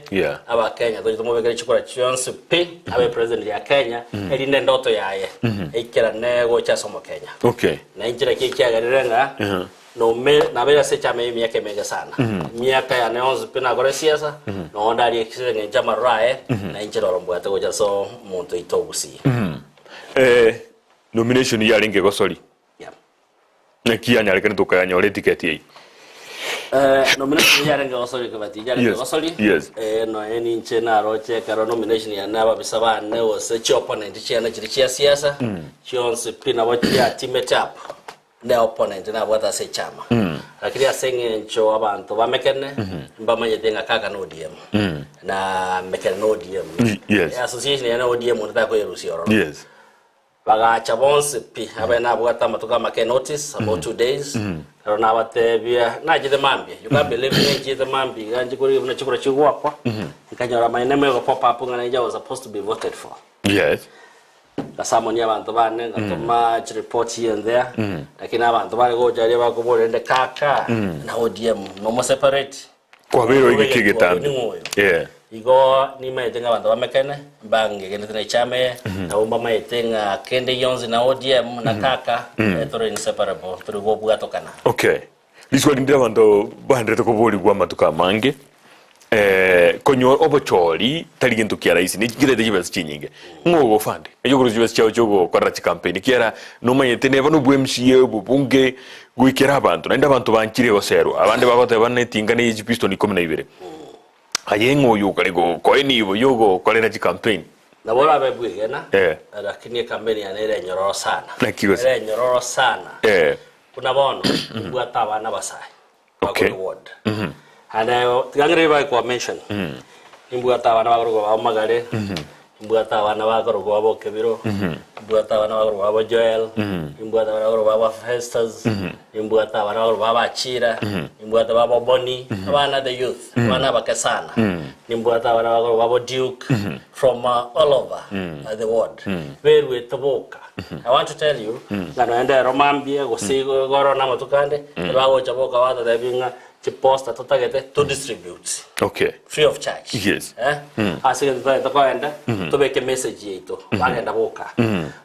aba Kenya to tumo bekere chikora chionse pe abe president ya Kenya elinde ndoto yaye ikira nego cha somo Kenya okay na inchi na kiki agarenga no me na bela se chama miaka mega sana miaka ya neonzo pina gore siasa no ondari ekisenge chama rae na inchiro rombo atagoja so muntu itobusi nomination ya linge gosori na kia nyale kan toka nyole ticket yi nomination ya linge gosori kabati ya linge gosori no eni nchena roche karo nomination ya naba bisaba ne wose opponent chena chirichia siasa chionse pina wachia teamate up the opponent na wata se chama lakini asenge ncho abantu ba Mekenene mbamanye tenga Kaka no ODM na Mekenene ODM association ya ODM unataka ko yerusi oro baga chabons pi abena bwata matuka make notice about 2 days rona batebia na jide mambi you can believe me jide mambi ganji kuri na chikura chigwa kwa ikanyora my name go pop up ngana ija was supposed to be voted for kasamoni abantu bane ngatoma report here and there lakini abantu bale go jari bakubole ende Kaka na ODM no mo separate kwa bero ikigetambe igo ni metenga abantu ba Mekenene bange gene chame na umba metenga kende yonzi na ODM na Kaka etoro inseparable turi go bugato kana okay liswa ndira abantu bandre ko boli gwa matuka mange konyo obochori tali gintu kia raisi ni kirete jibes chinyinge ngogo fande ejo kuru jibes chao chogo kwa rachi campaign kiera no mayete ne bano bwemshie bubunge gwikera abantu naenda abantu bankire osero abande bagote bane tingane ijipisto ni 12 ayengo yukarego koeni ibo yogo kwa rachi campaign na bora bebwige na lakini campaign ya nere nyororo sana na kigo nyororo sana kuna bono bwata abana basai Okay. ward and tigangire ba ko mention imbwata abana bagoro ba magare imbwata abana bagoro ba Kebiro imbwata abana bagoro ba Joel imbwata abana bagoro ba Festus imbwata abana bagoro ba Chira imbwata ba Boni abana the youth abana bakasana imbwata abana bagoro ba Duke from all over the ward where we toboka. I want to tell you that when the Romambia go see goro na matukande bago chaboka wata the binga posta to distribute. Okay. Free of charge. Yes. Asking the coenda to make a message to Baganda Boka.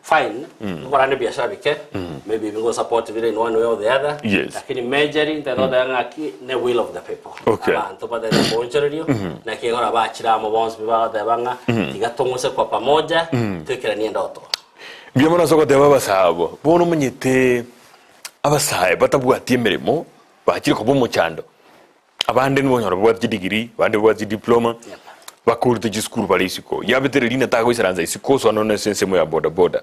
Fine. Korane biashara bike. Maybe we go support it in one way or the other. Yes. Lakini majoring the other ngaki the will of the people. Okay. To pata the bonjorio na kigora ba chira mo bonds biba the banga tigatongose kwa pamoja tukira ni ndoto. Byamana soko de babasabo. Bono munyite abasaye batabwatie mirimo bakiri ko mu cyando. Abandi n'ubonyoro bwati degree, abandi bwati diploma. Bakurite giskuru balisiko. Yabetere lina tago isaranza isiko so none sense mu ya boda.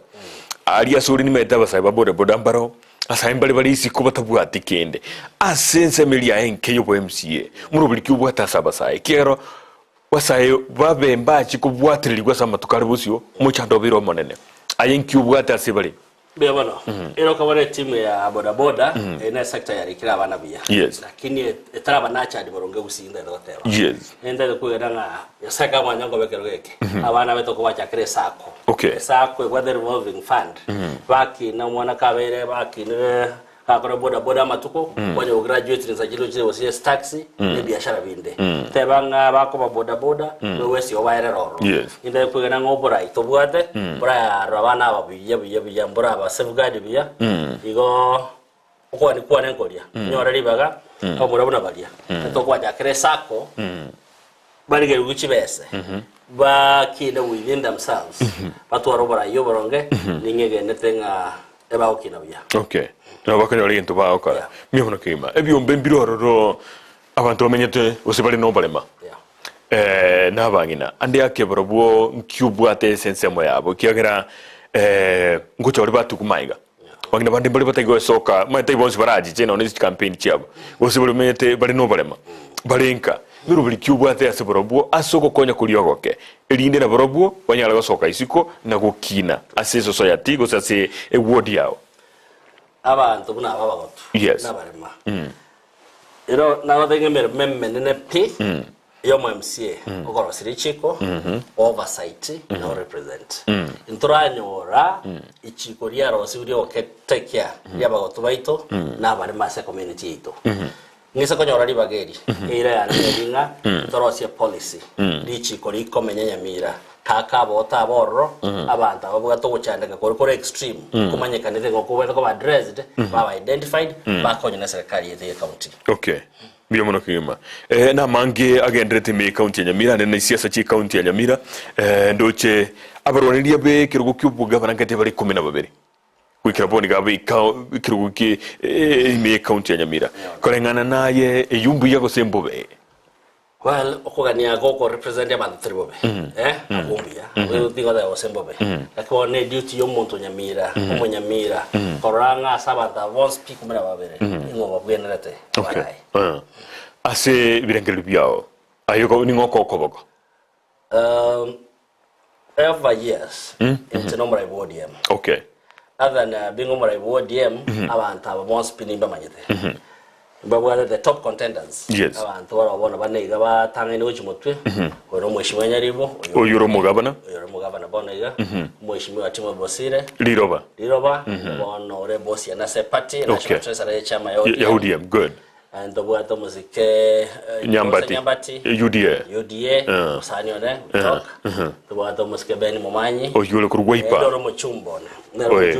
Ali asuri ni meta basaye ba boda mbaro. Asaye mbali balisiko batabwati kende. Asense melia enke yo MCA. Murubuli kubwata sabasaye. Kero wasaye babemba chikubwatiri gwasa matukari busyo mu cyando biro monene. Ayenki ubwata sebali. Bebano. Ero kabare timu ya boda ina sector ya rikira abana biya. Yes. Lakini etraba nacha di boronge gusinda ndotero. Yes. Enda kugeranga yasaka mwanyango bekerogeke. Abana beto kubacha kire sako. Okay. Sako weather revolving fund. Baki na mwana kabere baki ne kakora boda matuko kwenye graduate nsajilo chile wasi taxi ni biashara binde. Tebanga bako boda wesi owaire roro. Yes. Enda kugeranga obora itobwate bora rabana ababiya mbora ba safeguard biya. Igo kwa ni kwa nengolia. Nyora libaga kamurabona balia. Tokwa jakre sako. Bali ge guchi bese. Ba kina within themselves. Patu arobora yo boronge ningege netenga eba okina biya. Okay. Na bakanya wali into ba okara. Mi hono kima. Ebi ombembiro roro abantu bamenyete osibali no balema. Na bangina. Ande akeborobo nkubwate sense mo yabo. Kiagera ngocha wali batu kumaiga. Wangina bandi bali batego soka. Ma tay bonsi baraji chena on this campaign chiabo. Osibali menyete bali no balema. Balenka. Biro buli kubwate asiborobo asoko konya kuliogoke. Elinde na borobo wanyala gosoka isiko na gukina. Ase society go sase e ward yao. Abantu buna ababagoto. Yes. Nabarema. Ero nabatenge Mekenene P. Yo MCA. Ogoro sirichiko. Oversight no represent. Intoranyora ichiko ria rosi uri oketekia. Yabagoto baito nabarema se community ito. Ngisa konyora libageri. Ira ya ninga torosia policy. Lichiko liko menyanyamira. Kaka bota borro abantu abavuga to gucandika kuri extreme kumanyekanire ngo kubera ko addressed ba identified bakonye na serikali ye county. Okay. Biyo muno kima. Na mange agendrete me county ya Nyamira ne siasa chi county ya Nyamira ndoche abarwaniriya be kirugo cy'ubuga barankate bari 12. Wikira boni gabe kirugo ki me county ya Nyamira. Korengana naye eyumbu yako sembobe. Well, okugania goko represent abantu tribobe. Agumbia. We think that was sembobe. Lakini ne duty yo muntu Nyamira, umunyamira. Koranga sabata won't speak kumera babere. Ngo babwenelete. Okay. Ase birengeli byao. Ayoko ningo kokoboko. Over years. It's no more IBODM. Okay. Other than being more IBODM, abantu won't spinning bamanyete. But whether the top contenders, yes, abantu barabona banega batanga ni uchimutwe ko mweshimwe nyaribo oyuro mugabana bonega mweshimwe atimo bosire liroba bono ore bosi na sepati na treasurer chama UDM good and the word muzike nyambati UDA usanyone talk the word muzike beni mumanyi oyuro kurwaipa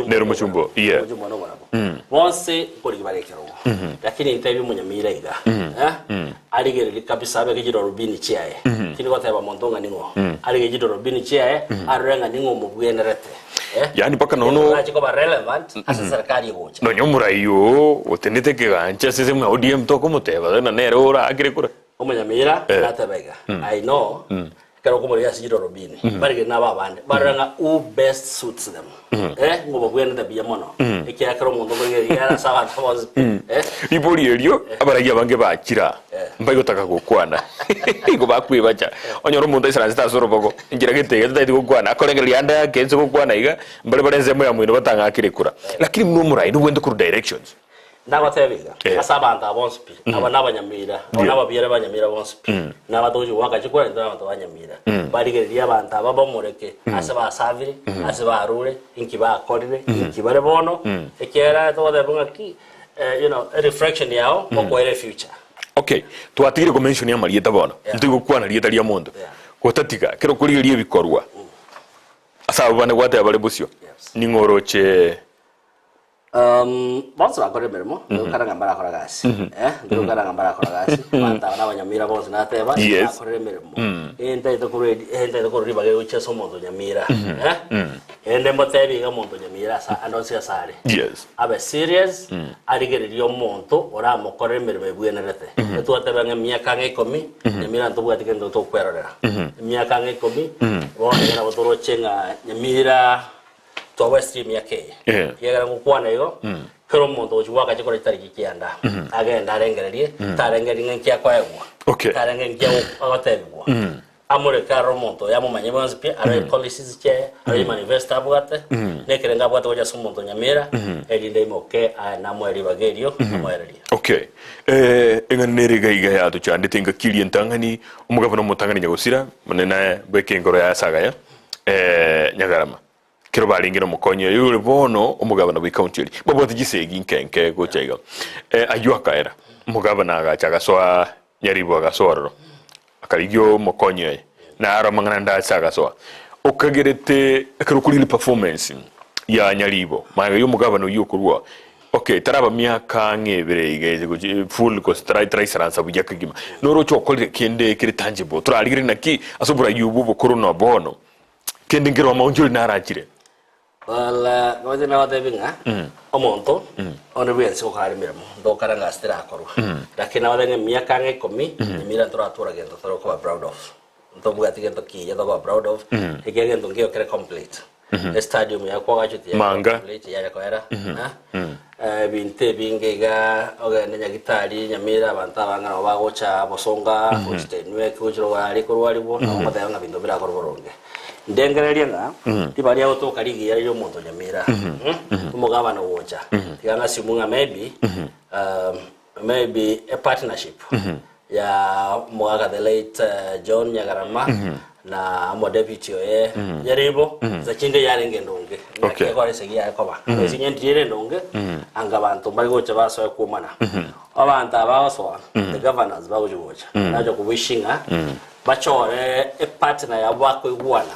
nero muchumbo yeah bonse kuri barekero lakini interview munyamira iga aligere kabisa abe gijiro rubini chiaye kini ko taba montonga ningo alige gijiro rubini chiaye arenga ningo mubwenerete yani paka nono achiko ba relevant asa serikali gocha no nyomura iyo utenete ke gancha sese mu ODM to como te va na nero ora agrekura umunyamira natabega I know kero ko ya sijiro robini bari na babande baranga who best suits them ngoba kwenda biya mono ikira kero mundo ngere yara sawa twas ibori elio abaragia bange bakira mbayo taka gukwana ngo bakwibacha onyoro mundo isara zitasoro bogo ingira gitege tutaiti gukwana akorengeria anda yake nzo gukwana iga mbale barenze moya mwino batanga akirekura lakini mno murai no wende ku directions nabatebiga asabanta abonspi abanyamira ababiyere banyamira bonspi nabatoje wakachikora ndo abantu banyamira barigeria abantu ababomoreke asaba savire asaba arure inkiba akorire inkibare bono ekera to da bunga ki a reflection yao kwa ile future. Okay, tuatigire ko mention ya marieta bono ndigo kwana rieta ria mondo kotatika kero kuri rie bikorwa asaba bane gwate abale busyo ni ngoroche bonso bakore merimo ndokara ngambara akora gasi ndokara ngambara akora gasi banta n'abanyamira bonso nateba akore merimo ente to kuri bage uche so mondo nyamira ende motebi ga mondo nyamira sa andonse asare abe serious arigererio monto ora mokore merimo ebwenerete etwateba ng'emyaka 10 nyamira ntobwatike ndo to kwerorera emyaka 10 bona botoro chenga nyamira to western yake yegara ngukwana igo kero mondo ujuwaka chikora itariki kianda agenda arengererie tarengeri nkia kwaegwa tarengeri nkia agatebwa amure karo mondo yamumanye bonse pia are policies che are manifesta bwate nekerenga bwate oja sumonto nyamera elinde moke na mweri bagerio mwereria enganere gaiga ya to chande tinga kilien tangani umugabana mutangani nyagusira manena beke ngoro ya saga ya nyagarama kero balingiro mukonyo yule bono umugabana wi county babo tigisegi nkenke gochega ayuaka era umugabana agachaga soa nyaribo agasororo akarigyo mukonyo na aramangana ndachaga soa ukagerete kero kuri performance ya nyaribo maga yo mugabana yukurwa taraba myaka ngebere igeze full ko try saransa bujaka gima noro chokole kende kiri tangible turaligire naki asobura yubu bokorona bono kende ngero maunjuri narachire wala ngote na wate binga omonto ono bien so kari miramo do karanga stera akorwa lakini wate myaka 10 mira tora gento toro ko proud of ndo bugati gento ki ya do proud of egenge ndo ngio kere complete stadium ya kwa gachuti ya complete ya ko era binte bingega ogene gitari nyamira banta bangana bagocha bosonga kustenwe kujiro wali korwali bo no mata bindo bira korboronge ndengereria nga tibali aho to karigi ya yo mondo nyamira umugabana wocha tigana simunga maybe a partnership ya mugaga the late John Nyagarama na mo deputy yaribo za chinde yarenge ndonge nakekore segia yakoba esinyendire ndonge anga bantu bari gocha baso kumana abantu abaso the governors bagocha najo kubishinga bachore a partner ya wako igwana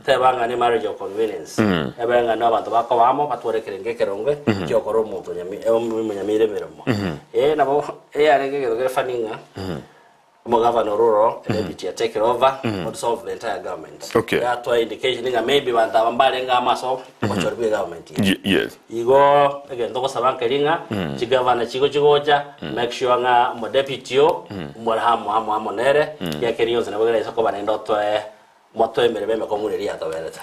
tebanga ni marriage of convenience ebanga n'abantu bakobamo batore keronge cyokoro umuntu nyamire meremo nabo yarenge gero faninga Governor Ruro deputy take over to solve the entire government. That way indication nga maybe banta bambale nga maso bachorwe government. Yes. Igo again ndoko sabanka ringa chigavana chigoja make sure nga mo deputy yo mo hamo nere ya keriyo zinabagira isoko banendo to moto emerebe mekomuneri atobeleta.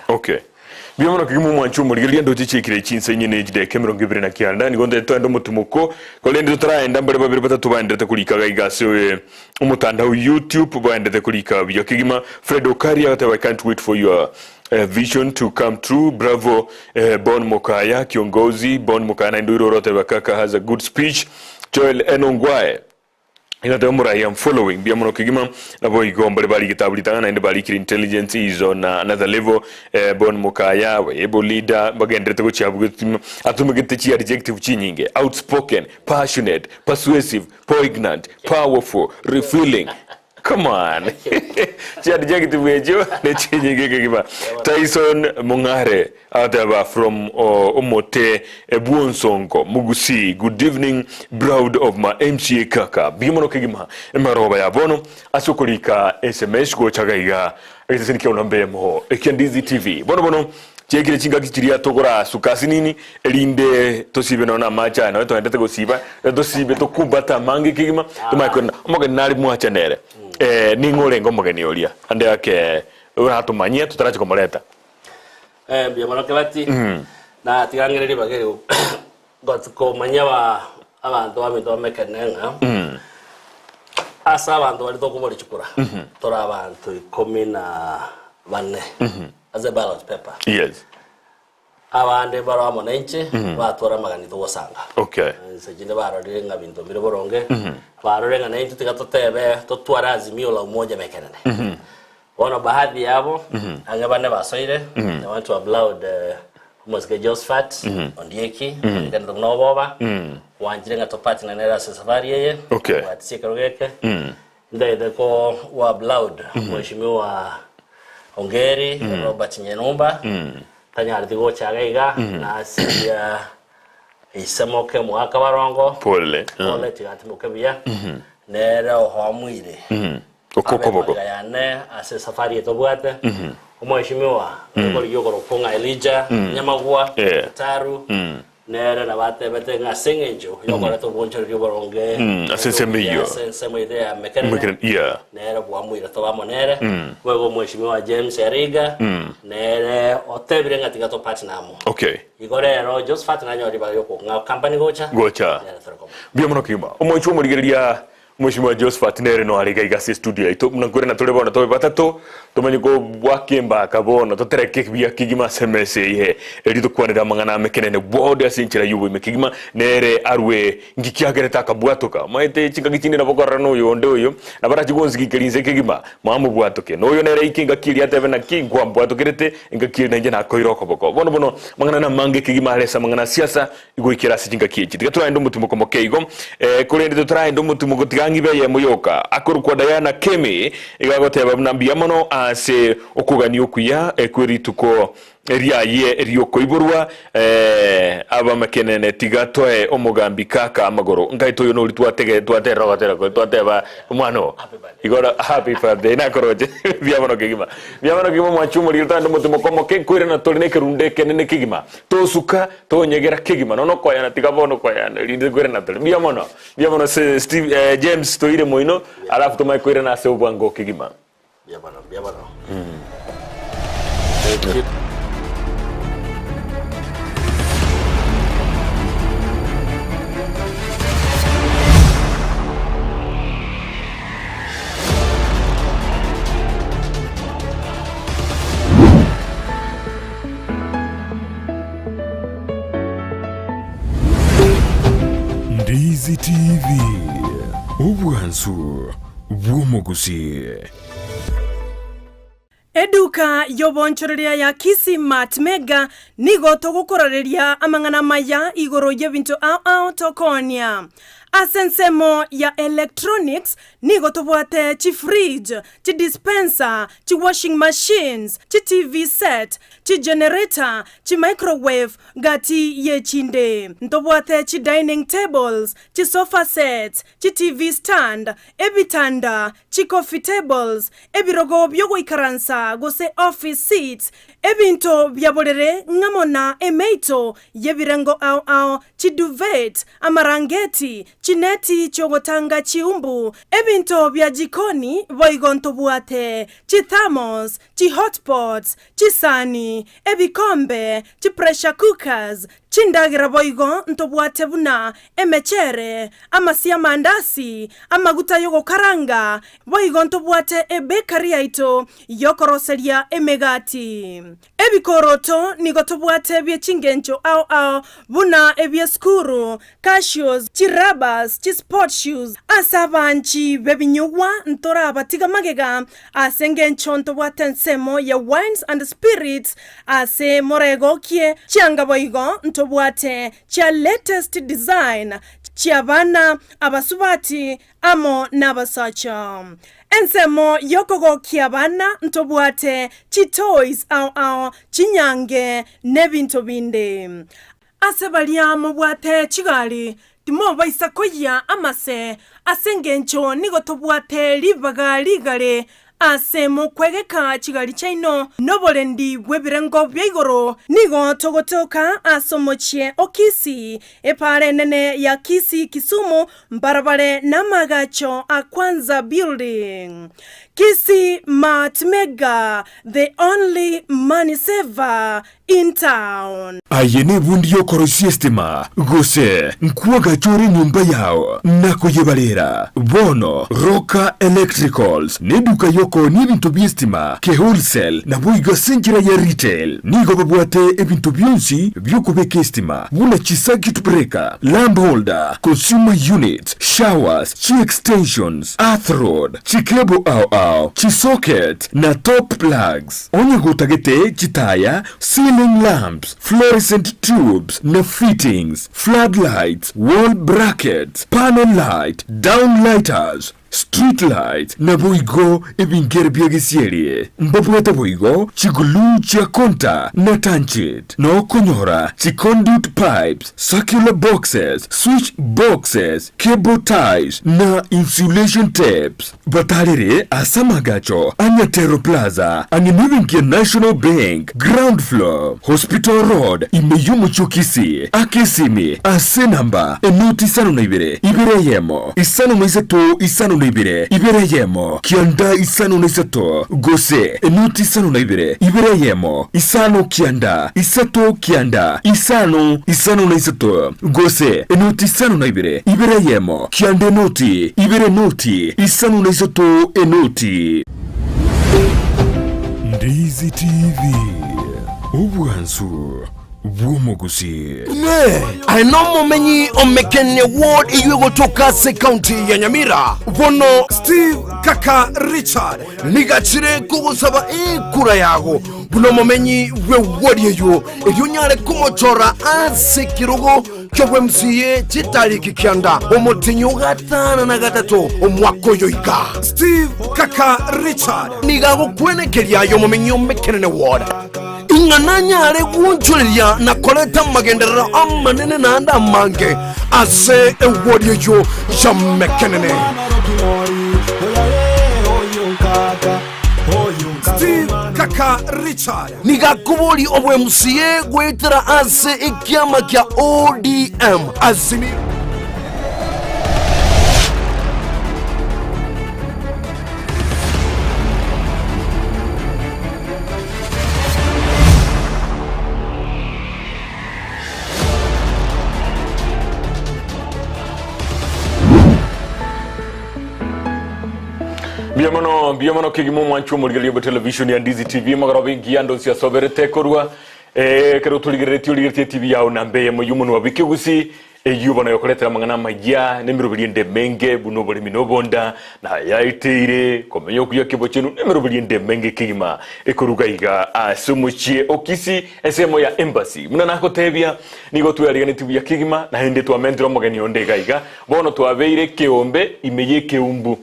Biamono kimu mwanchu muri ndo tichikire chinse nyine jide kemero ngibire na kianda ni gonde to ndo mutumuko kolende turaenda mbere babiri batatu bandete kulika gaigase umutanda YouTube bandete kulika byo kigima Fred Okari I can't wait for your vision to come true. Bravo Bon Mokaya kiongozi Bon Mokaya ndio rote Kaka has a good speech. Joel Enongwae inatemura I am following biamono kigima na boy gombale bali kitabulitana na bali kiri intelligence is on another level. Bon Mokaya able leader bagendete ko cyabugutima atumugite chi adjective chinyinge outspoken, passionate, persuasive, poignant, powerful, refilling. Come on. Adjective wejo ne chinyinge kigima Tyson Mungare Adaba from Omote Buonsongo Mugusi. Good evening, proud of my MCA Kaka. Bimono kigima emaroba ya bono asukulika SMS go chagaiga agitesini kia unambe mo ekia Ndizi TV bono chekire chinga kichiria togora sukasi nini elinde tosibe nona macha na to endete gosiba tosibe to kumbata mangi kigima tumaikona omogeni nari mwacha nere ni ngore ngomogeni oria ande yake uratumanyia tutaraje komoleta bia mono kebati na tigangiriri bagero gotko manyawa abantu abito Mekenene asa abantu bali tokubori chukura tora abantu 14 as a ballot paper. Yes. Abande baro amonenche batora maganito wasanga. Okay. Sejinde baro renga binto biro boronge. Baro renga na into tigatotebe totwara azimio la umoja Mekenene. Wana baadhi yabo angabane basoire they want to upload Mosque Josephat Ondieki ngendo noboba wanjirenga topati na nera safari yeye. Okay. Watisika rogeke. Ndede ko wa upload mheshimiwa Ongeri Robert Nyenumba tanyari digo chagaiga na asia isamoke mwaka barongo pole tigatimuke bia nera ohomwire okokoboko yane ase safari etobwate omweshimiwa ngoli yogoro konga Elijah Nyamagwa Taru nera na bate bete nga sengenjo yogoro to boncho yoboronge asensemiyo idea Mekenene nera bwamwira to bamonere wego mweshimiwa James Eriga nere otebre nga tigato patnamo okay igorero Josephat na nyori ba yoko nga company gocha bia mono kima omwicho murigeria Mheshimiwa Josephat nere no ariga igasi studio ito mnangore na tole bona tobe batato tomanyiko bwakemba kabona totereke bia kigima semese ihe erito kwanira mangana Mekenene bode asinchira yubo mekigima nere arwe ngikiagereta kabwatoka maite chingagitine na bokora no yonde oyo na bara chigonzi kikelinze kigima mamu bwatoke no yo nere ikinga kiri atebe na kingwa bwatokerete ngakiri na njena koiroko boko bono mangana na mange kigima alesa mangana siasa igurikira sichinga kichi tigatura ndo mutumo komokeigo kurende totra ndo mutumo ngibe ye muyoka akorukwa Diana Kemi igagoteba nambia mono ase okugani okuya ekwirituko eriaye erioko iburwa aba Mekenene tigatoe omugambi Kaka amagoro ngaito yo no litwatege twatera gatera ko twateba mwana igora happy birthday na koroje biamono kigima mwachumo lirtando mutumo komo ke kwire na toline kerunde kenene kigima to suka to nyegera kigima no kwa yana tigabono kwa yana linde kwire na tole biamono Steve James to ire moino alafu to mai kwire na se ubwango kigima biamono Ndizi TV ubwansu bw'omugusi Eduka yobonchoreria ya Kisimat Mega nigo togukoreria amangana maya igoro yebintu au tokonia asensemo ya electronics nigo tobwate chi fridge, chi dispenser, chi washing machines, chi TV set, chi generator, chi microwave gati yechinde. Ntobwate chi dining tables, chi sofa sets, chi TV stand, ebitanda, chi coffee tables, ebirogo byogo ikaransa gose office seats, ebinto byabolere ngamona emeito yebirengo au chi duvet, amarangeti, chineti chogotanga chiumbu, ebinto bya jikoni boigonto buate, chi thermos, chi hotpots, chi sani, ebikombe, chi pressure cookers, chindagira boigo ntobuate buna emechere, amasia mandasi, amaguta yogo karanga, boigo ntobuate ebekari yaito yokoroseria emegati. Ebikoroto nigotobuate bye chingencho au buna ebye skuru, cashews, chirabas, sport shoes, asabanchi bebinyugwa ntora abatiga magega, asengencho ntobuate nsemo ya wines and spirits, ase morego kie, chianga boigo ntobuate chia latest design, chia bana abasubati amo nabasacha. Ensemo yokogo kiabana ntobuate chi toys au chinyange nebinto binde. Asebalia mobwate chigali timo baisakoya amase asengencho nigo tobuate libaga ligale asemo kwegeka chigali chaino nobolendi bwebirengo bya igoro nigo togotoka asomochie okisi epare nene ya Kisi Kisumu mbarabare na magacho a Kwanza building. Kisi Mart Mega, the only money saver in town. Ayene bundi yokoro systema gose nkwaga chori nyumba yao nako yebalera bono Roka Electricals neduka yoko n'ibintu by'estima ke wholesale na buiga senjira ya retail nigo babwate ebintu byonsi byokubeka estima buna circuit breaker, lamp holder, consumer units, showers, chi extensions, earth rod, chi cable chi socket na top plugs. Onye gutagete chitaya, ceiling lamps, fluorescent tubes na fittings, floodlights, wall brackets, panel light, downlighters, street lights na boigo ebingere byagesiere mbabwata boigo chigulu chia konta na tanchit no konyora chi conduit pipes, circular boxes, switch boxes, cable ties na insulation tapes. Batalire asamagacho Anyatero Plaza anginibingia National Bank ground floor Hospital Road imeyumu chukisi akesimi asenamba enuti sanu na ibere yemo isanu maizetu isanu na ibere yemo kianda isanu na isato gose enuti isanu na ibere yemo isanu kianda isato kianda isanu na isato gose enuti isanu na ibere yemo kianda noti isanu na isato enoti. Ndizi TV ubwansu bw'omugusi. Aino mumenyi Mekenene ward iyo gotoka se county ya Nyamira bono Steve Kaka Richard nigachire kugusaba ikura yago buno mumenyi we ward yo iyo nyare kumochora ase kirugo cyo MCA chitariki kyanda omutinyo gatana na gatatu omwako yoiga Steve Kaka Richard nigago kwenekeria yo mumenyi Mekenene ward ingananyare wunchulia na koleta magendera amanene na anda mange ase ewodyo yo ya Mekenene. Steve Kaka Richard niga kuboli obwe MCA gwetera ase ikiama kya ODM azimi Biamano kigimo mwanchu murigaliyo television ya Ndizi TV magarabe ngiando sia soberete korwa kero tuligereti TV yao nambe mo yumuntu wabikigusi eyubana yokoletera mangana majya nemirubirinde menge buno boli minobonda na yaitire komenyo kuya kibochenu nemirubirinde menge kigima ekoruga iga asumuchie okisi esemo ya embassy muna nako tebia nigo tuyarigani TV ya kigima na hende twamendro mogeni ondega iga bono twabeire keombe imeye Ekeumbu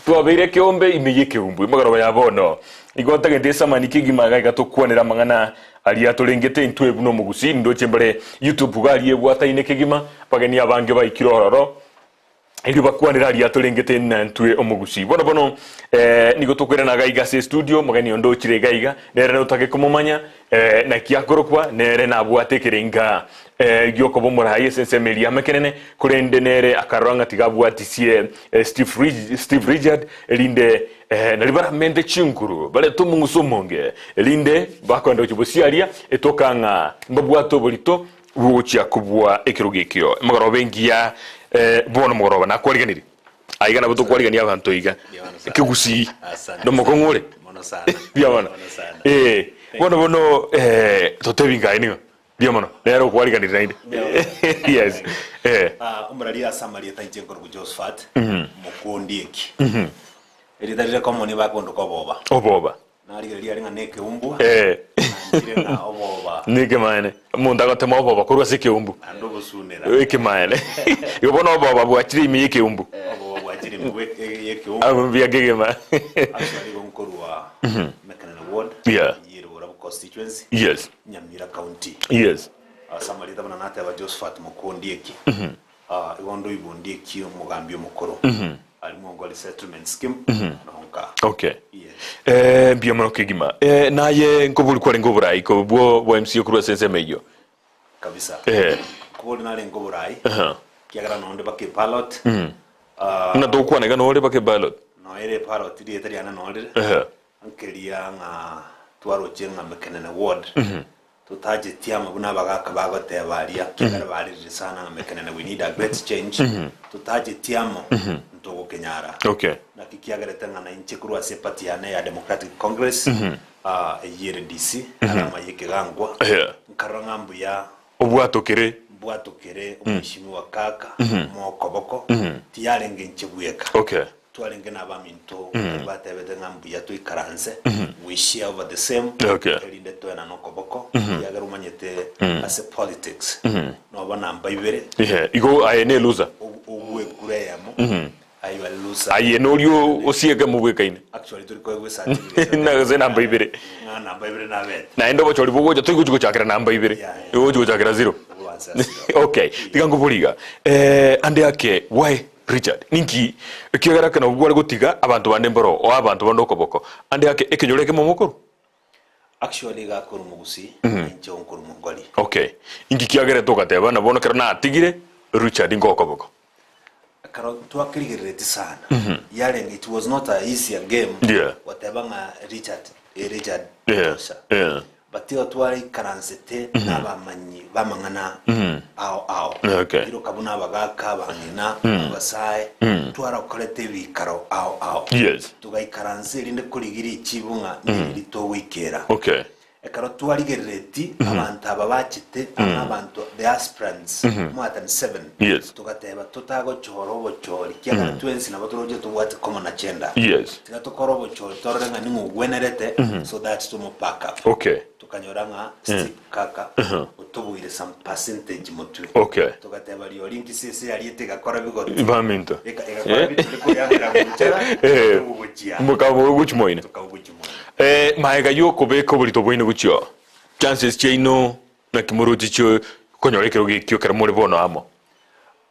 tuwabeire Ekeumbe imeye Ekeumbu imagaro ya bono igota gendesa maniki gimaga gatokwanira mangana ali atolengete intwe buno mugusi ndo chembere YouTube gali ebwata ineke gima pageni abange baikirororo ili bakwanira ali atolengete ntwe omugusi bono nigo tokwera gaiga se studio magani ondo chire gaiga nere no take kumumanya na kiakorokwa nere na bwatekerenga gyoko bomora haye sense melia Mekenene kurende nere akaranga tigabwatisie Steve Richard elinde nalibara mende chinkuru bale tumungusomonge elinde bakwanda chibosialia etokanga mbabwato bolito buocha kubwa ekirugikyo magaro bengia bono mugoroba nakwariganiri aigana buto kwarigania abantu iga kigusi no mukongore mono sana biamana bono totebinga inigo biamana lero kwariganira inde yes umuralia samaria tainjengoro Josephat mukundieki eridarire komoni bakondo koboba narigeria ringa Ekeumbu na oboba nike maene munda gotema oboba kurwa se Ekeumbu ando busunera maene yobono oboba bwachiri imi Ekeumbu oboba bwachiri imi Ekeumbu abumbiya gegema actually gonkorwa Mekenene ward yero constituency yes Nyamira county yes samarita bana nata ba Josephat mukundieki igondo ibondieki omugambi omukoro alimongoli settlement scheme nonka. Okay. Biamano kigima naye nkobuli kwale ngoburai ko bwo MC okuru sense meyo kabisa kubuli nale ngoburai kiagara nonde bake ballot na do kwana ga nole bake ballot no ere ballot ri etari ana nole ankelia nga twaro chenga Mekenene ward tutaje tiama buna bagaka bagote balia kiagara bali sana na Mekenene we need a great change tutaje tiama ntogo kenyara na kikiagara tanga na inchi kurwa sepatiane ya Democratic Congress yere DC alama yekigangwa nkarangambu ya obwatokere umishimi wa Kaka mokoboko tiyalenge nchibuyeka twalenge nabaminto batebede ngambu ya tuikaranze we share over the same elinde to na nokoboko yagara umanyete as a politics no bana mbaibere igo ayene loser uwe kureyamo ayo loser ayene olio osiege mubwekaine actually turi ko we certificate na ze namba ibere na bet na endo bochori bogoja tuigujugo chakira namba ibere ojugo chakira 0 okay tigango buliga ande yake why Richard ninki kiagara kana ubwale gotiga abantu bande mboro o abantu bandokoboko ande yake ekenyoleke momokoro actually ga kuru mugusi nje onkuru mongoli okay inki kiagara tokateba na bono kana atigire Richard ngokoboko karo twakirigirete sana yalenga it was not a easier game whatever nga Richard but yo twari karansete nabamanyi bamangana ao iro kabuna bagaka bangina basaye twara kolete bikaro ao tugayikaranse rinde kurigiri ikibunga nirito wikera ekaro twari gereti abantu ababachite abantu the aspirants more than 7 tugateba tutago chorobo chori kya twensi na batoroje tubwate common agenda tigatokorobo chori torenga ningu wenerete so that to pack up tukanyoranga Steve Kaka utubuire some percentage mutu tugateba liyo linki sisi aliyeteka kora bigoto baminto ekakora bitu kuyahera muchera ubujia mukabo guchmoine maega yoko beko bulito bwine guchyo chances chaino na kimuruti cho konyorekero gikyo karamore bono amo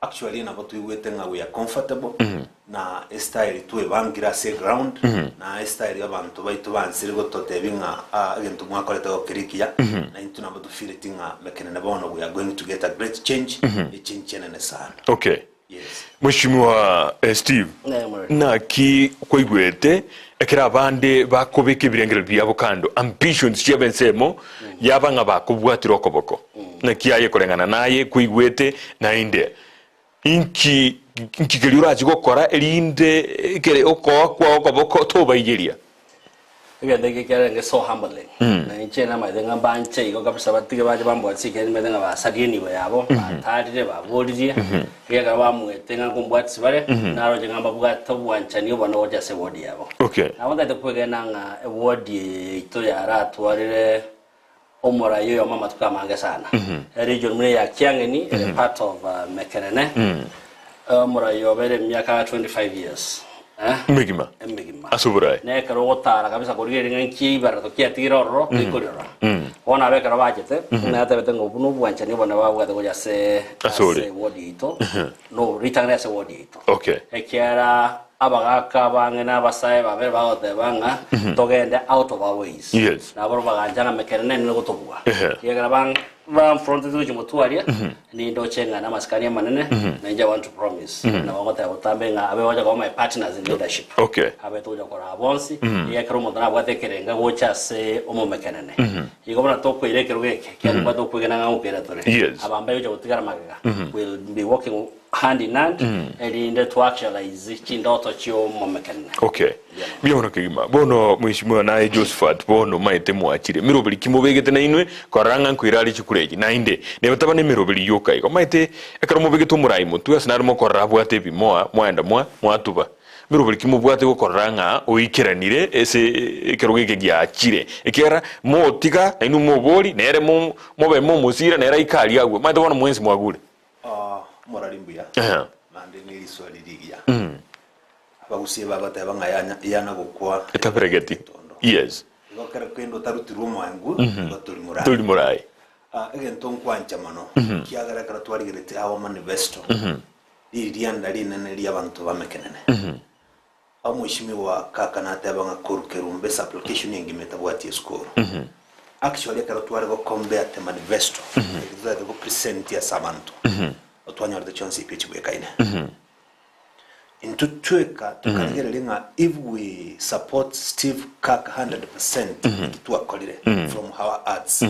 actually na botu iwete nga we are comfortable na style tu evangira se ground na style y'abantu baitu bansiri gototebinga agentu mwakoleta okirikia na intu na botu feeling Mekenene bono we are going to get a great change ichinchene sana Mheshimiwa Steve na ki koigwete ekera abande bakobeka ibirengero byabo kando ambitions cyabensemo yabanga bakubwatira okoboko na kiyaye korengana naye kuigwete na inde inki kigeliura gukora elinde kere okwa okoboko tobayigeria They get so humbling. China, my thing about Che, go up Sabatica, Bambo, Sikan, Madame Sagini, Wabo, Tadeva, Wodia, Yagamu, Tenga, what's very narrow Jangamba, one Chanu, one or just a Wodiavo. I want that the Pugananga, a Wodi to Yara, to Omora, your Mama to Kamagasana. A region Maya Kiangani, a part of Mekenene. Omora, you're very Miaka 25 years. Megima asuburai ne karota kabisa korigere ngi barato kia tiroro ikorora ona be karabajete na ta betengo bunu bwancha ni bona bawa go jase wodito no ritanga se wodito ekiara abagaka bangena basaye babe bagote banga togende out of our ways na boro baganja Mekenene ni gutubwa yegara bang front to jumutuaria ni ndo chenga na maskani manene na nja want to promise na wangote utambe nga abe waja kwa my partners in leadership abe toja kwa abonsi yekero mutana bwatekerenga gocha se omo Mekenene igobona toko irekero geke kyari bado kwegena nga ukera tore abambaye uja gutigara magaga will be working hand in hand and to actualize chindoto chio mo Mekenene biyono kigima bono mwishimwa nae Josephat bono maite mwachire mirobili kimubegete na inwe koranga nkwirali chikureji na inde ne batabane mirobili yoka iko maite ekaro mubegete umurai mutu asinarimo korabwa tebi moa mwanda mwatuba mirobili kimubwate koranga oikeranire ese ekerogege gyachire ekera motika inu moboli nere mobe musira nera ikali agwe maite bono mwensi mwagule moralimbuya mande nili swali ligia bagusiye babata banga yana gukwa etaperegeti lokera kwendo tarutirwo mwangu tuli murai egento nkwancha mano kiagara kara twarigerete awo manifesto irianda rinene ry'abantu ba Mekenene amushimiwa Kaka natebanga Kerumbe application yengimeta bwati school actually karo twari go combat manifesto exactly go present ya sabantu otwanya the chance pitch we kaine into tweka tukagera linga if we support Steve Kaka 100% to akolire from our arts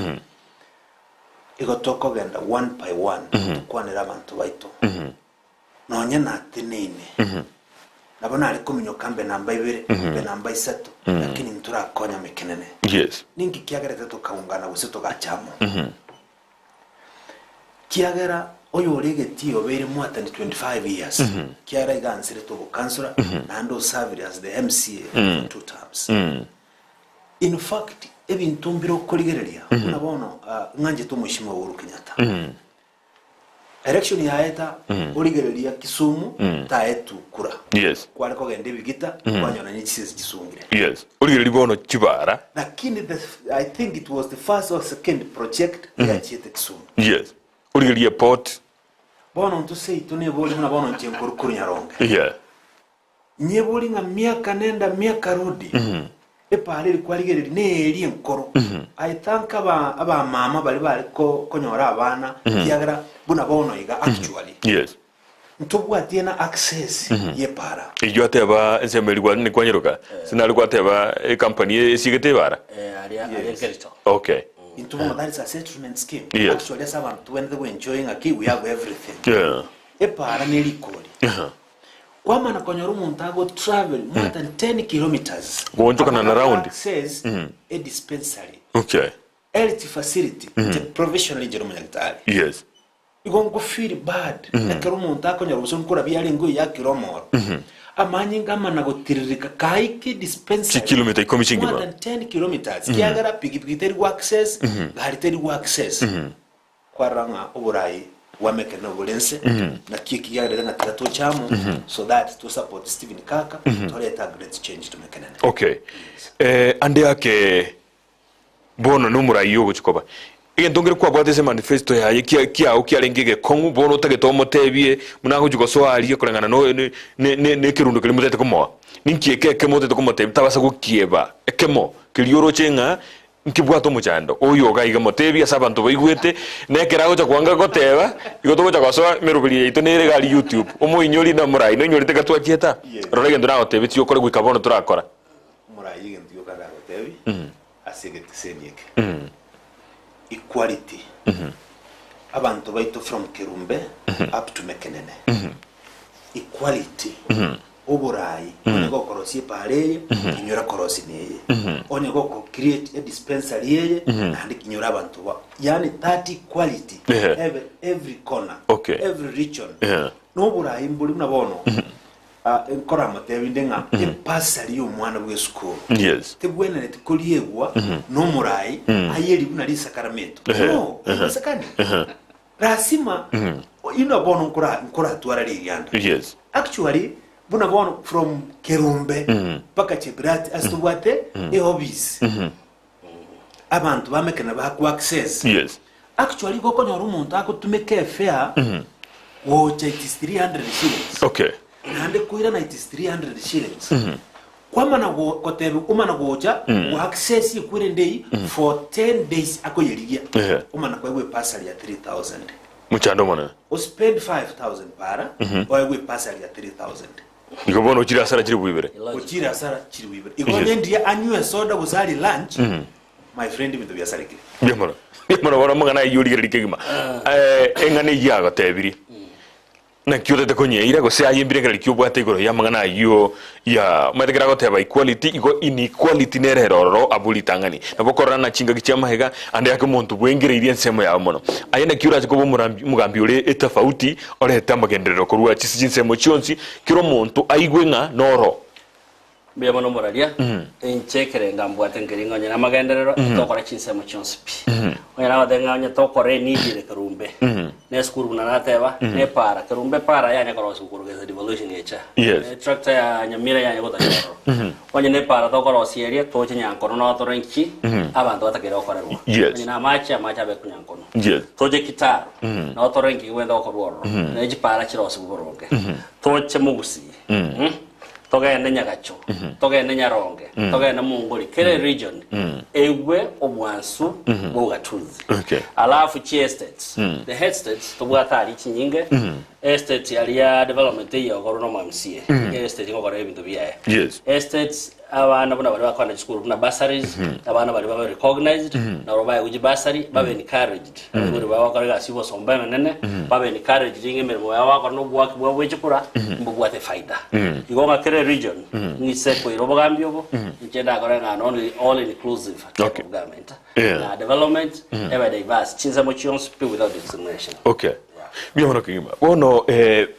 igotoko genda one by one tukwanira abantu baito nonya natinene nabona ari kuminyo kambe namba 2 be namba 3 lakini nturakonya Mekenene yes ningi kiagerete tukaungana gusi tugachamo kiagera oyo oregetiyo bere mwata ni 25 years kiara igansire to councillor and also served as the MCA for 2 terms in fact ebintu mbiro koligereria nabono nganje to mushima Uhuru Kenyatta election ya eta oligereria Kisumu taetu kura yes kwale ko gende bigita kwanyona ni chise kisungire yes oligereria bono Kibara lakini I think it was the first or second project ya chite Kisumu yes oligereria port bono ntuse itone boli muna bono nchenkuru Nyaronge yeah nyeboli nga miaka nenda miaka rudi epale kwaligereri ne eri enkoro I think aba mama bali konyora abana kiagara buna bono iga actually yes ntubwa tiena access yepara iyo ateba ensemeli kwa ni kwanyiruka sinali kwateba company esigete bara ari kerito okay into that is a settlement scheme yes. Actually as abantu when they were enjoying a key we have everything yeah epara ne likoli kwa maana konyora umuntu ago travel more than 10 kilometers gonjoka na round says a dispensary okay health facility the professional geromanyatari yes igongo feel bad ekero umuntu akonyora uso nkora byarengo ya kilomoro amanyi ngama nagotiririka kaiki dispensary kilometer ikomishingi more than 10 kilometers kiagara pigipigi teri access gari teri access kwaranga oburai wa Mekenene obulense na kiki yagera na tatu chamo so that to support Stephen Kaka to let a great change to Mekenene okay ande yake bono numura yo guchikoba ndongere kwa bwate manifesto ya kia ukiarengege kongu bono tagetomo tebie munango juko swali kolengana no ne kirundo kili mutete komo ninkieke kemo tete komo tebe tabasa gukieba ekemo kilioro chenga nkibwato muchando oyo gaiga motebia sabantu baigwete nekera gocha kwanga goteba igoto cha kwaso merubiri ito nere gali YouTube omo inyori na murai no inyori teka twakieta rorege ndura gotebe ti okore gwikabono turakora murai ngiyo kala gotebi asegete senieke equality abantu baito from Kerumbe up to Mekenene equality oburai onye korosi pareye kinyora korosi neye onye create a dispensary yeye and kinyora abantu ba yani that equality every corner every region no burai mbuli mnabono enkora matebi ndenga empasari y'omwana bwe school yes tebwena netikoliegwa no murai ayeli buna lisakaramento no sakani rasima bono nkora twara liyanda yes actually buna bono from Kerumbe paka Chebrat astubwate hobbies abantu bamekena ba access yes actually goko nyoro umuntu akutumeke fair wo 300 shillings okay nande kuira 300 shillings kwa mana go koteru umana goja wa access ikure ndei for 10 days akoyerigia umana kwa we pasali ya 3000 muchando mona o spend 5000 para wa we pasali ya 3000 ikobono chira sara chiri bwibere ochira sara chiri bwibere ikonendi anywe soda gusali lunch my friend with the yasariki yamara wara mangana yuri rikegima engane yago tebiri na kiyote konye ira go se ayimbire kali kyobwate igoro ya mangana yo ya matekera go teba equality igo inequality nereroro abulitangani nabokora na chinga gichama hega ande yake muntu bwengire iri ensemo ya mono ayenda kyura chiko mugambi ore etafauti ore tamba genderero kurwa chisijinse mo chionsi kiro muntu aigwenga noro Bia mono moralia enchekere ngambwate ngeringo nyina magenderero tokora chinsemo chonspi oyana wadenga nya tokore ni dire karumbe ne skuru na nateba ne para karumbe para ya nyakoro skuru geza devolution yecha tractor ya nyamira ya nyakota nyoro onye ne para tokoro sieria toche nyankono no torenki abantu batakira okorerwa nyina macha be kunyankono toje kitaro no torenki wenda okorworo ne jipara chiro sikuroke toche mugusi togenda nyagacho togenda nyaronge togenda mungoli kere region ewe obwansu bogatuzi alafu chi estates the head states tobwata ali chinyinge estates ya development ya gorono mamsie estate ngokore ebintu biya estates abana bona bali bakwana school na bursaries abana bali ba recognized na roba uji bursary babe encouraged ngori ba wakora sibo somba menene babe encouraged ngemermo ya wakora no bwaki bwa wechukura mbugwate faida igonga kere region ni seko irobogambyo bo njenda gore na all inclusive government na development ever diverse chinza mochions people without discrimination Bia mono kigima bono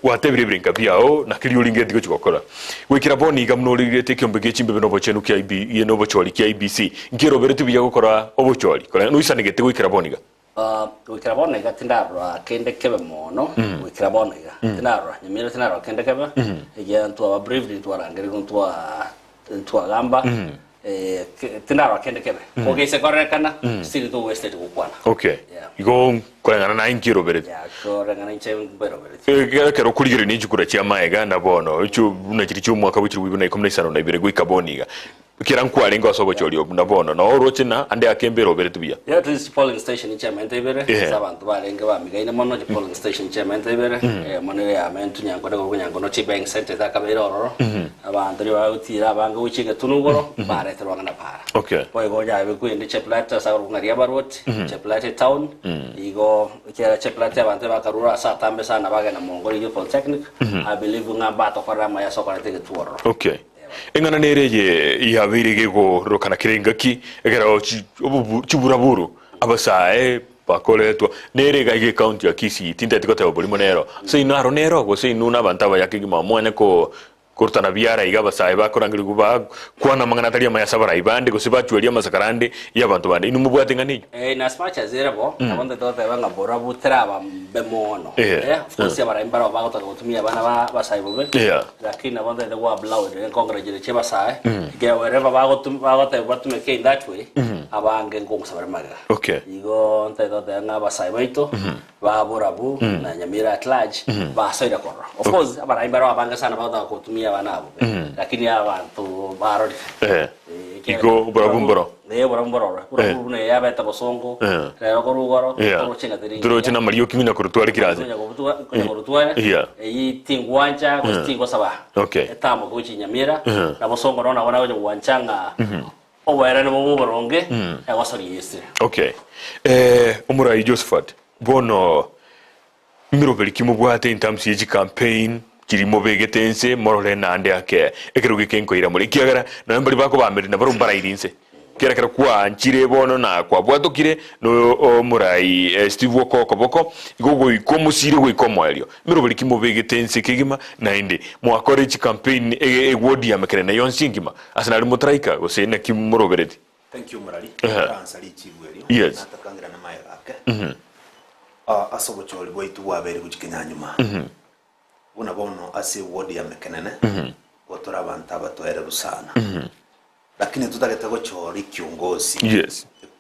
watebire brinka biao na kiri ulinge digo chukokora wekira boni gamno ligete Ekeumbu Gia chimbe no bochenu kia IB ye no bocholi kia IBC ngiro beretu biya gukora obocholi kola no isane gete wekira boni ga wekira boni ga tindaro kende kebe mono wekira boni ga tindaro nyamira tindaro kende kebe ya ntu aba briefly ntu arangere ntu agamba tindaro kende kebe kogese korekana still to wasted kukwana igo kolengana na inkiro berete kolengana inche bero berete kero kuligire ni jukura chia maega na bono chu na chiri chu mwaka wichiri wibuna ikomnesano na ibire gwikaboniga kiranku alenga sobo choli na bono na orochina ande akembero berete bia this polling station chairman ibere sabantu balenga bamigaine mono polling station chairman ibere monere ya mentu nyango de kunyango no chibank center takabero ororo abantu ri bautira banga uchiga tunugoro bare terwanga para boy goja beku inde cheplata sa rungaria barot cheplata town igo kera cheplata abantu bakarura sa tambe sana baga na mongoli yo polytechnic I believe ngamba to korama ya sokora tege tuoro engana nereje ya birige go rokana kirengaki egera chiburaburu abasae bakoletwa nerega ige county ya Kisii tinda tikote obolimo nero sei naro nero go sei nuna bantaba yakigima mwene ko kurtana biara igaba saiba korangiri kuba kwana mangana talia maya sabara ibande ko siba chuelia masakarande ya bantu bande inu mubwate ngani na smacha zerebo abonde dote banga bora butra ba bemono of course abara imbara ba ko tumia bana ba saibo be lakini abonde de wa blow de congratulate cheba sai ge wherever ba ko te batume ke in that way abange ngong sabara maga igo nte dote nga ba saibo ito ba bora bu na nyamira at large ba saida korra of course abara imbara banga sana ba ko tumia banabo lakini abantu barori igo burabumboro burabumboro ne yabeta bosongo rero korugoro korochenga teri turochena mariyo kimina kurutwara kirazi kurutwara iyi tingwanja kustingo saba etamo kuchi nyamira na bosongo rona wana wanchanga owera ne muboronge yagosori yesire umurai Josephat bono mirobeli kimubwate in terms of campaign kirimo begetense morole nande ake ekeruge kenko ira muri kiagara na mbali bako bameri na barumbara irinse kera kwa nchire bono na kwa bwatokire no murai Steve Woko boko igogo ikomusire go ikomwelio mirobeli kimo begetense kigima na inde mo courage campaign wodi ya Mekenene yonsingima asanali mutraika go sene kimorobereti thank you murali ansali chibwelio natakangira na mayo ake asobocholi boitu wabere kuchikinyanyuma una bono ase wodi ya Mekenene gotora abantu abatoere rusana lakini tutageta gochori kiongozi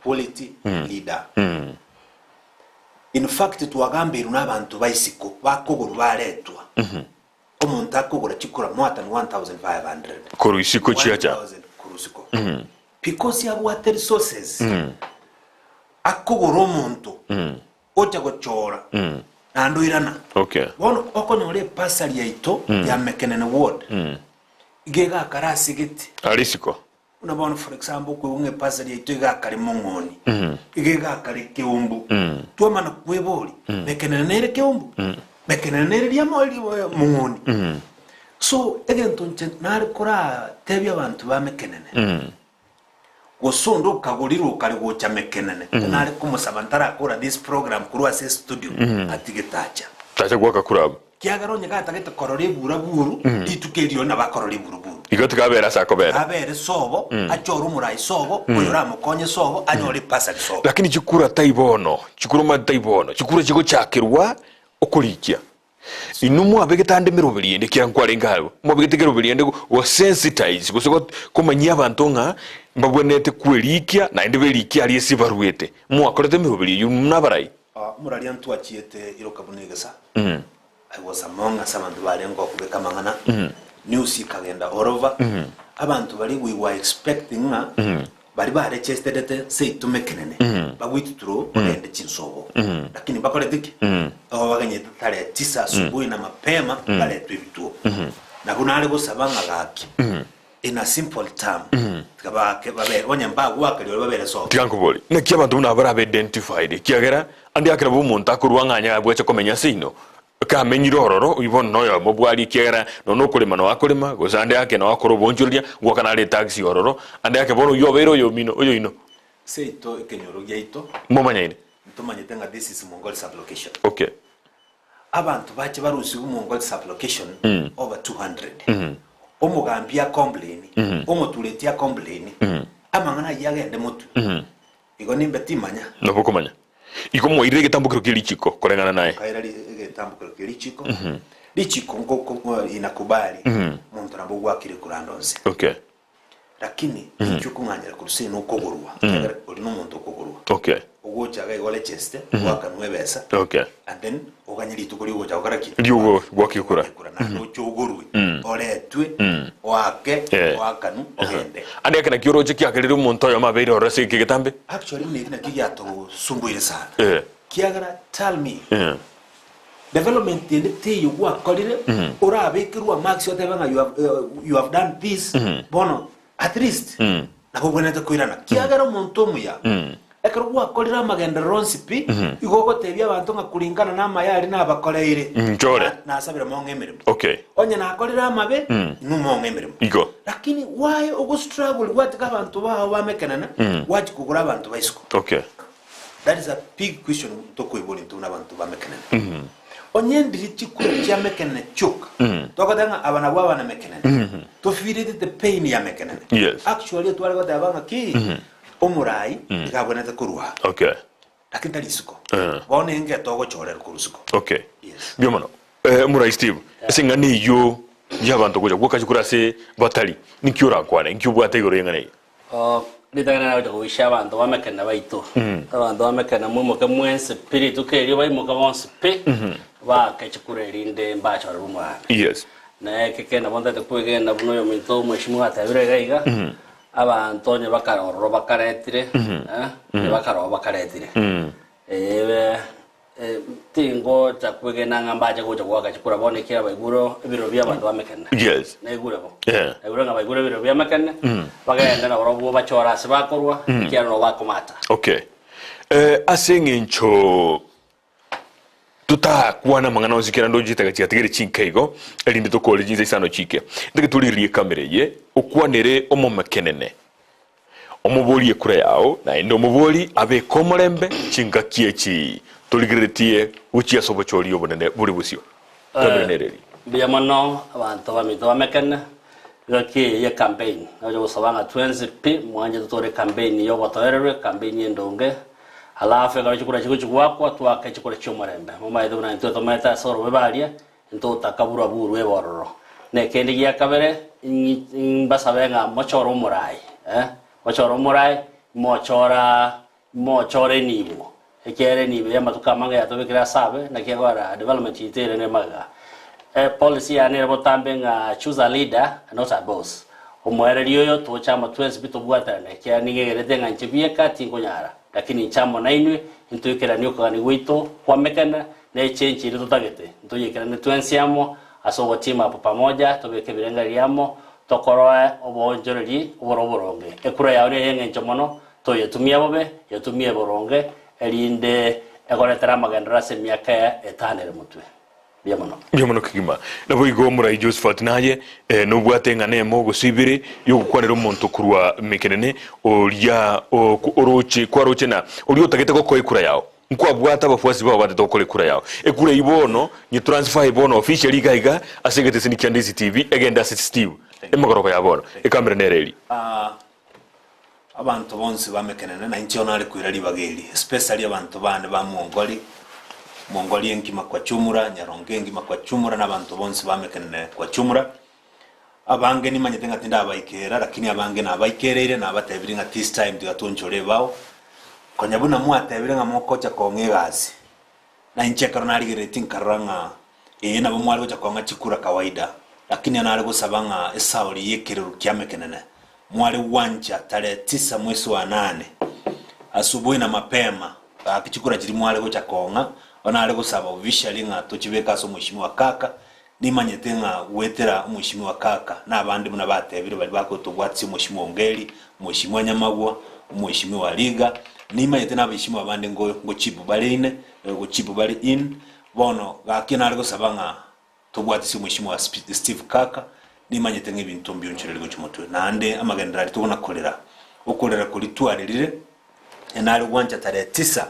quality leader in fact tuwagambiru n'abantu baisiko bakoguru baretwa omuntu akogura chikura more than 1500 korusiko chiacha korusiko because ya water resources akoguru omuntu ocha gochora ando irana bono okonyore pasali yaito ya Mekenene ward igega karasi giti alisiko una bono for example ko unge pasali yaito igega kari mongoni igega kari Ekeumbu tuamana kweboli Mekenene ere Ekeumbu Mekenene ere ya moli mongoni so egento nari kora tebya abantu ba Mekenene gosondo kaguliro kali gocha Mekenene nari kumusaba ntara akora this program kurwa se studio atigetacha tacha kwa kuraba kiagaro nyakata gete korore bura buru itukerio na bakorore buru buru igote kabera sakobera abere sobo achoru murai sobo oyora mukonye sobo anyori pasa sobo lakini chikura taibono chikuruma taibono chikura chigo chakirwa okurikia inumu abegitande mirobiriende kyankware ngabo mubigitike robiriende go sensitize gusoko kumanya abantu nga mbabwenete kwerikia na inde berikia ali sibaruete mu akorete mirobiri yunabarai murari antu achiete irokabunegesa I was among us abantu barengo kubeka mangana news ikagenda all over abantu bari we were expecting nga bari bare chested say to Mekenene bagwiti tro ende chinsobo lakini bakoretiki baganye tare 9 asubuhi na mapema bale twibituo na kuna ale gusabanga gaki in a simple term kabake babere wanyamba gwakali babere so tiankoboli na kiabantu na bara identified kiagera andi akira bu muntu akurwanganya abweche komenya sino kamenyiro ororo uyibona noyo mobwali kiagera no kulima no akulima gusande yake no akoro bonjurya gwakana le taxi ororo andi yake bono yobero yomino oyo ino seito kenyoro geito momanya ine ntomanyete nga this is Mongol sublocation okay abantu bache barusi Mongol sublocation over 200 omugambia complain omutuletia complain amangana yagende mutu igo nimbe timanya no bokomanya iko moire getambukiro kilichiko korengana naye kaira getambukiro kilichiko lichiko ngoko inakubali muntu nambo gwakire kurandonse okay lakini icyo kumwanyira kuruse no kogorwa uri no muntu kogorwa okay ugocha ga igole cheste wakanwe besa okay and then oganyiri tukuri ugocha ukaraki ndiugo gwakikura na ucho ugorwe oretwe wake wakanu ogende andi akana kioroje kiakelere umuntu ayo mabere orase kigetambe actually ni na kiyato sumbuire sana kiagara tell me development in the you work kolire ora bekirwa max yote banga you have done this bono at least na kuboneta kuirana kiagara umuntu muya ekero wakolera magenda ronsipi igogo tebya abantu nga kulingana na mayari na bakoleire njore na sabira mongemere okay onya na akolera amabe nu mongemere igo lakini why ogo struggle what abantu ba Mekenene what kugura abantu baisiko okay that is a big question to koiboni to na abantu ba Mekenene onyendiri chikuru kya Mekenene chuk tokadanga abana bwa bana Mekenene to feel the pain ya Mekenene yes actually twali godabanga ki omurai ikaboneta kurwa okay lakini talisiko bone nge togo chorera kurusiko okay yes byomono murai Steve singani yo yabantu kuja gwakachukura se batali nikyura kwane nkyubwate goro yengane litagana na kuisha abantu bamekana baito abantu bamekana mu muka mwense spirit ukeri bayi muka bonse pe ba kachukura rinde mbacho rumwa yes na keke na bonda tekwe na buno yo minto mwishimu atabire gaiga aba Antonio bakaroro bakaretire bakaro bakaretire tingo takwege nanga mbaje goja gwaka chikura bone kira baiguro ibiro bya bantu bamekana yes na igure bo igure nga baiguro ibiro bya mekana bagenda na borobo bachora sibakorwa kira no bakomata okay asengencho tutakuana mangana ozikira ndo jitaga chiatigere chinkeigo elinde to college nze sano chike ndike tulirie kamera ye okwanere omo Mekenene omuboli ekura yao na ndo muboli abe komorembe chinga kiechi tuligiretie uchi asobochori obonene buri busio tabenereri biyamano abantu bamito bamekana gaki ya campaign ajo gusabanga 20p mwanje tutore campaign yo batoerere campaign endonge alafu garo chikura chikuchwako twaka chikura chomorembe mama edo na nto tometa soro bebalia nto takabura buru ebororo ne kendi ya kabere basabenga mochoro murai mochoro murai mochore nibo ekere nibo ya matuka manga ya tobekira sabe na kiagora development itere ne maga policy ya ne botambe nga choose a leader not a boss omwereri yo to chama 20 bito bwatane kia nigerete nga nchibie kati ngonyara lakini chamo nainwe into ikera niyo kani wito kwa Mekana na change ile tutagete into ikera ne twensiamo aso team hapo pamoja tobeke birenga liamo tokoroe obonjoreri oboroboronge ekura yawe yenge nchomono to yetumia bobe yetumia boronge elinde egoretera magandra se miaka 5 mutwe byamono kigima nabo igo murai Josephat naye no bwatenga nemo gusibire yo gukwanira umuntu kurwa Mekenene orya oroche kwaroche na ori otagete ko koikura yao nkwa bwata bafuasi babo batokole kura yao ekura ibono ni transfer ibono officially gaiga asengete sini Ndizi TV agenda assistive emagoroba yabono ekamera nereli abantu bonse ba Mekenene na inchonale kwirali bageli especially abantu bane ba Mongoli enkima kwa chumura Nyaronge enkima kwa chumura n'abantu bonse ba Mekenene kwa chumura abange ni manyetenga tinda abaikera lakini abange na abaikerere na abatebiringa this time tugatonchore bao konyabuna mwatebiringa mokocha kongegazi na incheka ronali geretin karanga na bomwali gocha konga chikura kawaida lakini anali gusabanga esauri yekereru kya Mekenene mwali wanja tarehe 9 mwezi wa 8 asubuhi na mapema akichikura chiri mwali gocha konga onali gusaba officially nga tochibeka so mheshimiwa Kaka ni manyetenga wetera mheshimiwa Kaka na abandi muna batebire bali bakotobwatsi mheshimiwa Ongeli mheshimiwa Nyamagwa mheshimiwa Liga ni manyetena abishimiwa abandi ngo chipu baline go chipu bali in bono gakina ali gusabanga tobwatsi mheshimiwa Steve Kaka ni manyetenga ibintu mbyoncherere go chimotwe nande amagendera tubona kolera kuri twarire enali wanja tarehe 9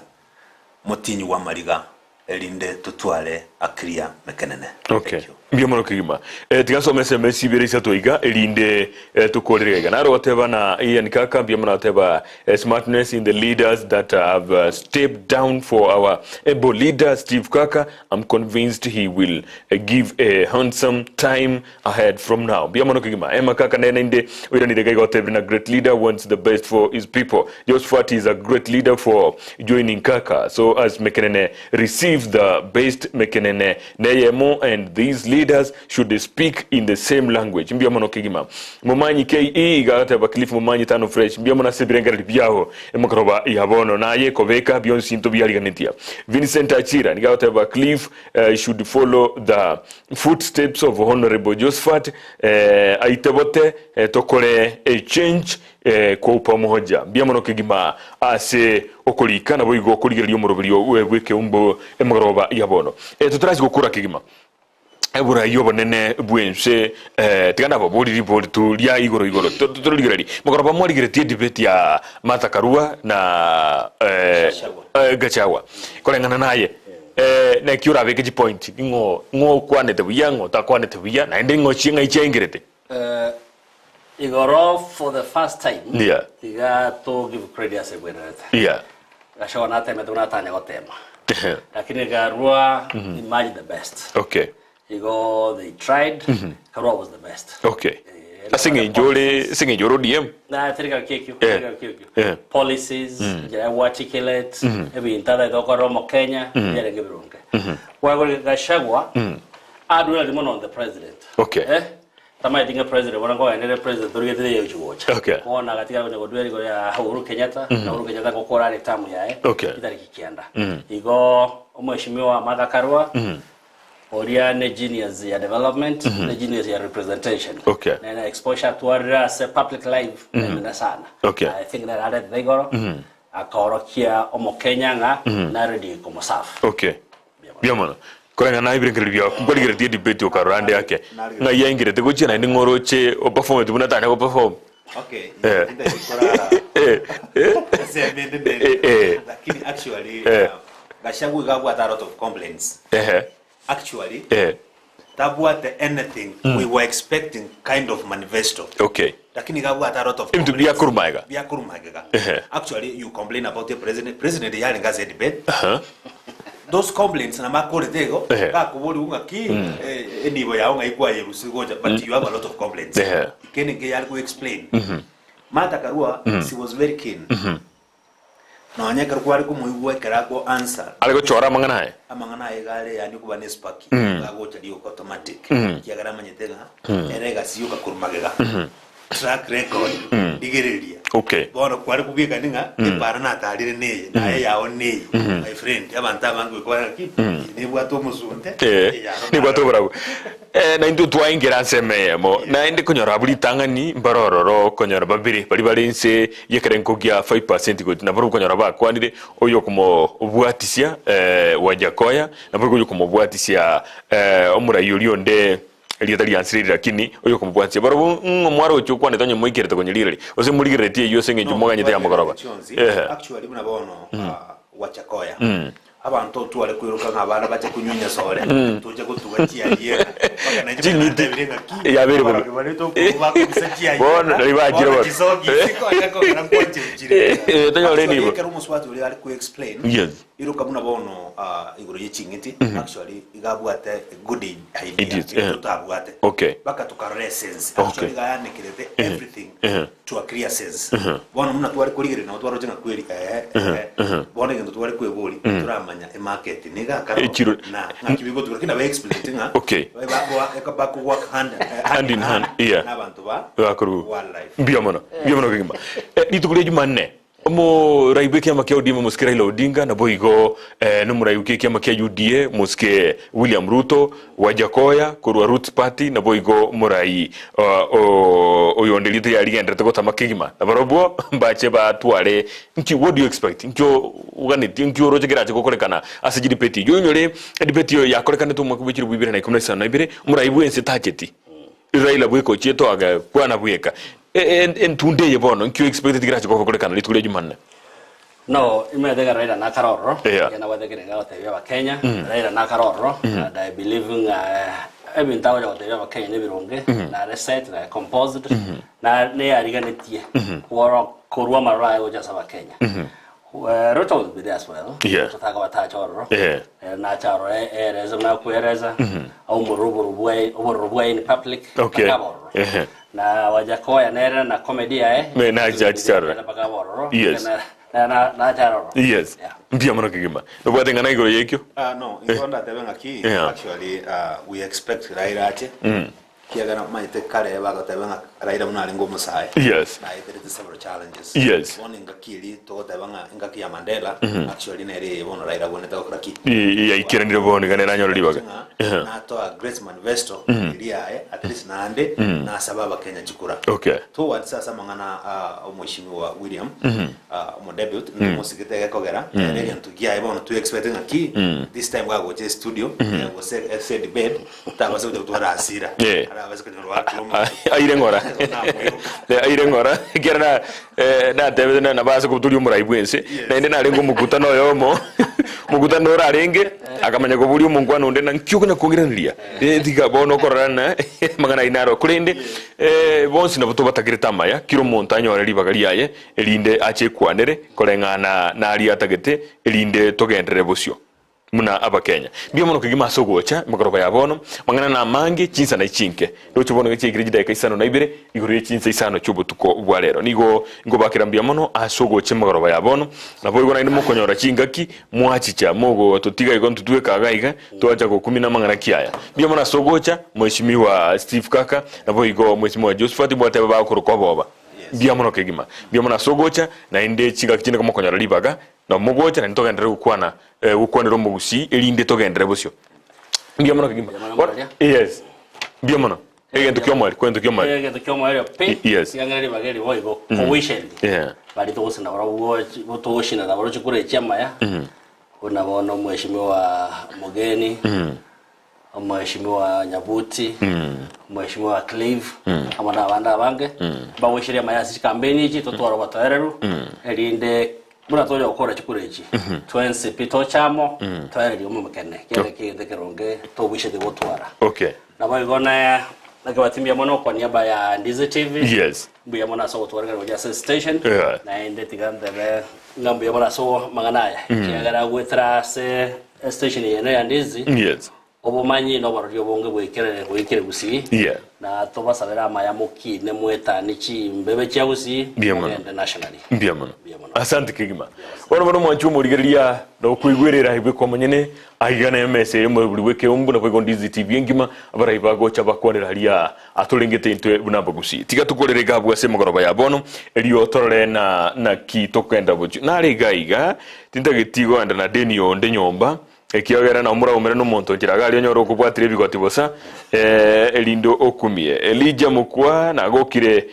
mutinyi wa Mariga elinde tutwale akria Mekenene. Okay. Biamono kigima. Tigaso SMS birisa toiga elinde tukorega. Naro whatever na Ian Kaka biamono whatever smartness in the leaders that have stepped down for our able leader Steve Kaka. I'm convinced he will give a handsome time ahead from now. Biamono kigima. Emma Kaka nene inde uira nide gaiga whatever a great leader wants the best for his people. Josephat is a great leader for joining Kaka. So as Mekenene receives the best Mekenene neyemo and these leaders should speak in the same language. Mbia mono kigima. Mumanyi KE igata bakilifu mumanyi tano fresh. Mbia mona sebirengari biyaho. Emakroba ihabono na ye koveka biyon sinto biyali ganitia. Vincent Achira nigata bakilifu should follow the footsteps of Honorable Josephat. Aitebote tokore a change kwa upamoja. Mbia mono kigima ase okolika na boigo okoligera lyomorobelyo Ekeumbu Emakroba ihabono. Tutarazi gukura kigima. Ebura yobo nene bwense tigana baboli report to lia igoro to ligirali mugoroba mo ligireti debate ya Martha Karua na Gachagua kolengana naye na kiura beke point ngo kwanete buyango ta kwanete buya na ndingo chinga ichengirete igoro for the first time yeah tiga to give credit as a winner yeah Gachagua na tema tuna tanya gotema lakini Karua imagine the best okay they tried. Karua was the best. Okay. Singe joro DM. Na terika kekyo. Policies, articulate. Ebi intada idoko mo Kenya. Yale ngebirunge. Wagole Gachagua. Adwela limono on the president. Okay. Tama idinga president. Wanango ene president. Turigete yo chuocha. Okay. Ona katika ngodweli go ya Uhuru Kenyatta. Na Uhuru Kenyatta kokora ni tamu yae. Okay. Idari kikianda. Igo mheshimiwa Martha Karua. Oria ne genius ya development, ne genius ya representation. Okay. Na exposure to as a public life na sana. Okay. I think that added they go. Akorokia omo Kenya nga na ready como saf. Okay. Biamana. Kolenga na ibirengere bya kukoligere die debate okarande yake. Na yengere te gochina ndi ngoroche o perform tu na tane o perform. Okay. Lakini actually Gachagua got a lot of complaints. Actually, tabuate anything we were expecting kind of manifesto. Okay. Lakini gawa a lot of complaints. Actually, you complain about the president. President yali ngaze debate. Those complaints na makole tego ka kubuli unga ki enibo ya unga ikwa yerusi goja but you have a lot of complaints. Ikene ke yali go explain. Martha Karua she was very keen. No anya karkwari ko muiwe karako answer alego chora mangana gale yani kuba nespaki gago chali automatic kiagara manyetega erega siyo kakurumagega track record digereria okay bono kwari kubika ninga ibara na talire neye na yawo neye my friend yabanta bangu kwa ki ni bwato musunte ni bwato bravo na ndu twaingira sememo na ndi kunyora buli tangani mbarororo kunyora babiri bali balinse yekerenko gya 5% go na buru kunyora bakwanire oyo kumo bwatisia wajakoya na buru kumo bwatisia omura yulio nde eliyatali ansirira lakini oyo kumubwatsia baro mwaro cyo kwane tonye moikere to konyelire ose muligire tie yo senge jumoga nyete ya mugoroba actually muna bono wachakoya abantu tuale kwiruka nk'abana baje kunyunya sore tuje kutugatia yera paka na jibinde birenga ki ya bere bari to kuba kusatia yera bona ribagira bona kisogi siko yako na kwanje jire tanyo leni bo kero muswati uri ari ku explain yes iruka muna bono iguru y'ichingiti actually igabwate good idea tutabwate okay baka tukare sense actually gayanikirete everything to a clear sense bono muna twari kurigire na twari jenga kweri bono ngendo twari kweburi turamanya e market niga karo na ngakibigo tukakina ba explain nga okay babo ekabaku work hand in hand yeah nabantu ba bakuru wildlife biamono kigima nitukule jumanne mo raibu kia makia odima muske Raila Odinga na boigo no muraibu kia makia UDA muske William Ruto wajakoya kurwa Roots Party na boigo murai oyondelite ya liga ndrete gota makigima na barobo bache ba twale nki what do you expect nkyo uganiti nkyo roje geraje kokolekana asijidi peti yo nyore dipeti ya kolekana to makubikiri bibire na 12 na ibire muraibu ense target Raila bweko chieto aga kwana bweka en tunde yebono nkyo expected giraje kokolekana litule jumanne no imedega Raila na karoro yana wadegere ngao wa Kenya Raila na karoro and I believe ebin tawo ya tewe wa Kenya ne bironge na reset na composed na ne ariganetie woro korwa marai oja sa wa Kenya Ruto will be there as well tutaka watachoro na charo ereza na kuereza au murubu in public na wajakoya nera na komedia na charo yes na charo yes mbia mono kigima no bwate ngana igoro yekyo no ingonda tebenga ki actually we expect Raila ate kiagana maite kale bagatebenga Raila munali ngomo sai yes na there is several challenges yes one ngakili to tebenga ngaki ya Mandela actually nere bono Raila bone to kraki ya ikiranire bone ngane nanyo libaga na to a great manifesto ilia at least naande na sababa Kenya chukura okay to what sasa mangana mheshimiwa William mo debut mo sikitega kogera nere ntugia ibono to expecting aki this time wa go je studio go say debate tabaso de twara asira airengora airengora kera na tebe na base ko tuli murai bwense na inde na rengo mukutano yomo mukutano rarenge akamanya ko buli umuntu anonde na nkyuko na kongiranira diga bono korana magana inaro kulinde bonsi na buto batakirita maya kiro montanyo ari bagali yaye elinde ache kwanere kolengana na ali atagete elinde togendere bosyo muna aba Kenya bia mono kigima sogocha makoroba ya bono mangana na mangi chinsa na ichinke ndo chubono ngiche giriji ka isano na ibere iguriye chinsa isano chubo tuko bwalero nigo bakira mbia mono asogoche makoroba ya bono na boigo na ndimo konyora chingaki mwachicha mogo totiga igo ntutwe kagaiga toacha ko 10 na mangana kiaya bia mono asogocha mheshimiwa Steve Kaka na boigo mheshimiwa Josephat bwate baba kuruko boba bia mono kigima bia mono asogocha na inde chinga kichine kama konyora libaga na mugocha na ntogendere gukwana gukwanira mugusi elinde togendere bosyo mbia mono kigima yes mbia mono egento kyomwali kwento kyomwali egento kyomwali pe yangari bageri boigo cohesion bali togosa na baro botoshina na baro chikure chama ya kuna bono mheshimiwa Mogeni mheshimiwa Nyabuti mheshimiwa Clive amana abanda bange baweshiria mayasi kampeni iki totwara batareru elinde muna toyo okora chikurechi twense pito chamo twari mu Mekenene kile keronge to wishe de botwara okay na bayigona nakabatimia mono kwa niaba ya Ndizi TV yes mbuya mona so twarga roja station na ende tiganda be ngambuya mona so maganaya kiagara gwetra se station ya Ndizi yes obumanyi no baryo bonge bwekere gusi na tobasabera amayamuki ne mweta niki mbebe kya gusi internationally mbiamono asante kigima ora bono mwanchu murigeria no kuigwerera hibwe kwa manyene aigana mese mu buri weke umbu na bwo Ndizi TV ngima abarayiba gocha bakwarira haria atulengete intwe bunamba gusi tiga tukorere gabwa se mugoroba ya bono elio torore na kitokenda buju na rigaiga tintagitigo anda na denio nde nyomba ekiogera na umura umere no monto njiraga ali onyoro kubwatire bigoti bosa elindo okumie Elijah Mukwa na gokire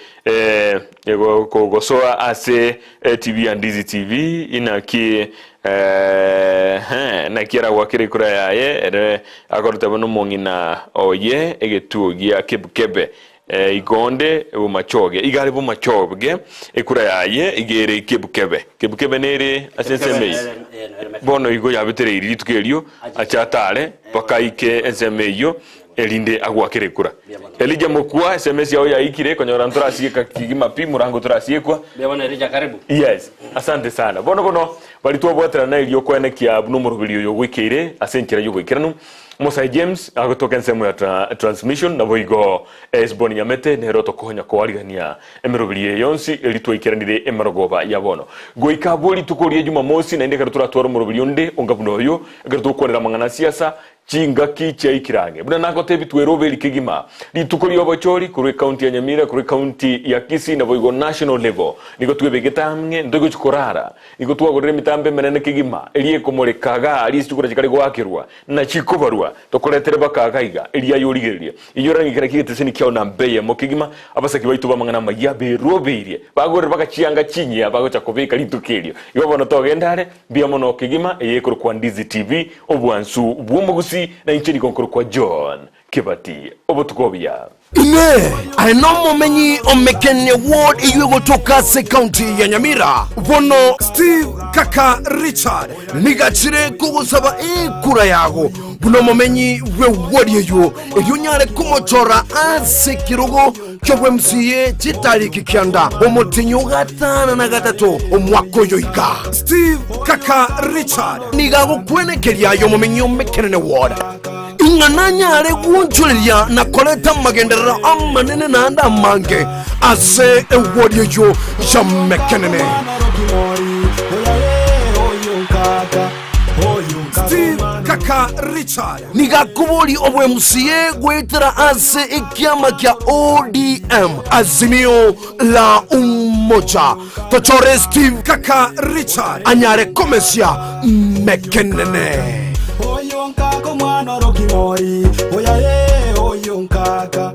kogosoa ase TV and Ndizi TV inaki na kiera wakire kura yaye akoruta bono mongina oye egetuo gia kebkebe igonde machoge igari bo machoge ekura yaye igere kebukebe nere asenseme bono igo yabetere iri tukerio achatare pakaike ensemeyo elinde agwakire kura elija mokua SMS yao yaikire konyora nturasiye kakigima pi murango turasiyekwa biabona elija karibu yes asante sana bono balituwa bwatera na iliyo kwene kia numero bilio yo wikire asenkira yo wikiranu Musa James agotoka nsemo ya transmission na boigo esboni nyamete nero tokonya kwaligania emerobilie yonsi elitwaikiranire emerogoba yabono goikabuli tukorie Jumamosi na ndeka turatwara murobilionde ongabuno yo agartukwanira mangana siasa chingaki chaikirange buna nako tebi twerobeli kigima litukoli obochori kuri county ya Nyamira kuri county ya Kisii na boigo national level niko twebegetamwe ndogo chikorara niko twagorere mitambe menene kigima eliye komorekaga ali chikura chikari gwakirwa na chikobarwa tokoletere bakagaiga eliya yorigeria iyo rangikira kigiteseni kyao na mbeye mo kigima abasaki baitu bamangana maya beroberie bagorere bakachianga chinya bagocha kobeka litukelio iyo bono togendare bia mono kigima eyekuru kwa Ndizi TV obwansu bwomugusi na inchini konkuru kwa John Kibati obotukobia ine aino momenyi Mekenene ward iyo gotoka se county ya Nyamira vono Steve Kaka Richard nigachire kugusaba kura yago buno momenyi we ward yo iyo nyare kumochora ase kirugo cyo MCA chitariki kyanda omutinyo gatana na gatatu omwako yoika Steve Kaka Richard nigago kwenekeria yo momenyi Mekenene ward ingananyare gunchuliria na koleta magenderera amanene na anda mange ase ewodi yo ya Mekenene Steve Kaka Richard nigakubuli obwe MCA gwetera ase ikiama kya ODM Azimio la Umoja tochore Steve Kaka Richard anyare komesia Mekenene Oyonkaka mwana rokimori oyaye oyonkaka